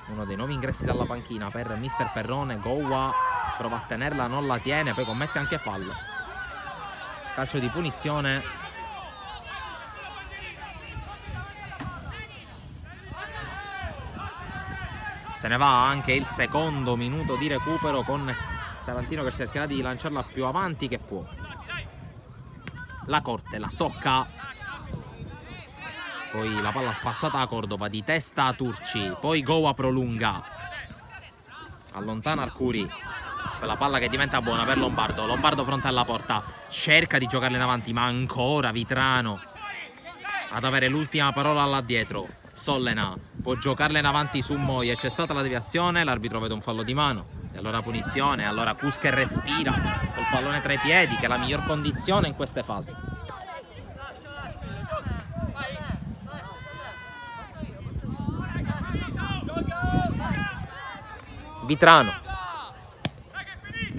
uno dei nuovi ingressi dalla panchina per mister Perrone. Gowa prova a tenerla, non la tiene, poi commette anche fallo. Calcio di punizione. Se ne va anche il secondo minuto di recupero con Tarantino che cercherà di lanciarla più avanti che può. La Corte la tocca, poi la palla spazzata a Cordova, di testa a Turci, poi Gowa prolunga, allontana Arcuri, quella palla che diventa buona per Lombardo. Lombardo fronte alla porta, cerca di giocarla in avanti, ma ancora Vitrano ad avere l'ultima parola là dietro. Sollena può giocarla in avanti su Moie, c'è stata la deviazione, l'arbitro vede un fallo di mano e allora punizione. Allora Cus che respira col pallone tra i piedi, che è la miglior condizione in queste fasi. Vitrano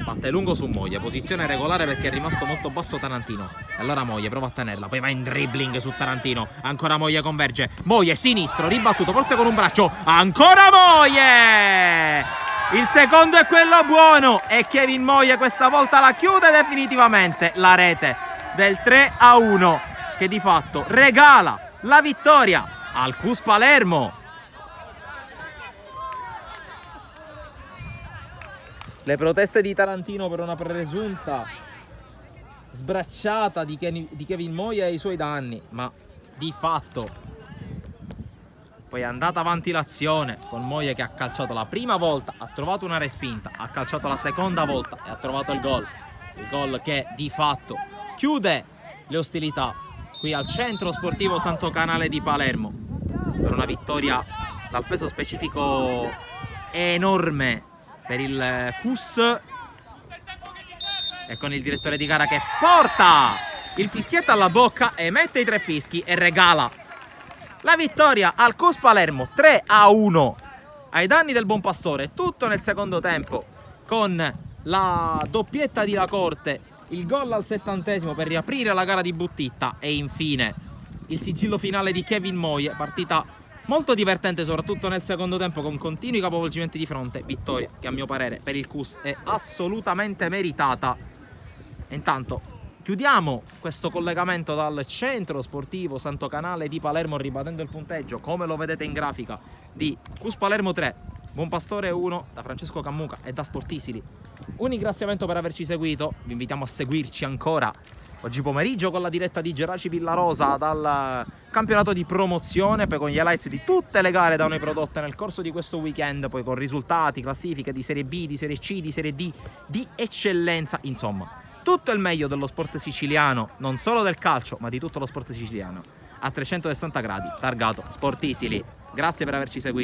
batte lungo su Moie, posizione regolare perché è rimasto molto basso Tarantino. E allora Moie prova a tenerla, poi va in dribbling su Tarantino, ancora Moie converge, Moie sinistro, ribattuto forse con un braccio, ancora Moie! Il secondo è quello buono e Kevin Moie questa volta la chiude definitivamente, la rete del 3-1 che di fatto regala la vittoria al Cus Palermo. Le proteste di Tarantino per una presunta sbracciata di Kevin Moie ai suoi danni, ma di fatto poi è andata avanti l'azione con Moie che ha calciato la prima volta, ha trovato una respinta, ha calciato la seconda volta e ha trovato il gol che di fatto chiude le ostilità qui al Centro Sportivo Santo Canale di Palermo per una vittoria dal peso specifico enorme per il Cus, e con il direttore di gara che porta il fischietto alla bocca, emette i 3 fischi e regala la vittoria al Cus Palermo 3-1 ai danni del Buonpastore. Tutto nel secondo tempo con la doppietta di La Corte, il gol al 70° per riaprire la gara di Buttitta e infine il sigillo finale di Kevin Moie. Partita molto divertente soprattutto nel secondo tempo con continui capovolgimenti di fronte, vittoria che a mio parere per il Cus è assolutamente meritata. E intanto chiudiamo questo collegamento dal Centro Sportivo Santo Canale di Palermo ribadendo il punteggio come lo vedete in grafica di Cus Palermo 3, Buonpastore 1 da Francesco Cammuca e da Sportisili. Un ringraziamento per averci seguito, vi invitiamo a seguirci ancora oggi pomeriggio con la diretta di Geraci Villarosa dal campionato di promozione, poi con gli highlights di tutte le gare da noi prodotte nel corso di questo weekend, poi con risultati, classifiche di Serie B, di Serie C, di Serie D, di eccellenza, insomma tutto il meglio dello sport siciliano, non solo del calcio ma di tutto lo sport siciliano a 360 gradi, targato Sportisili. Grazie per averci seguito.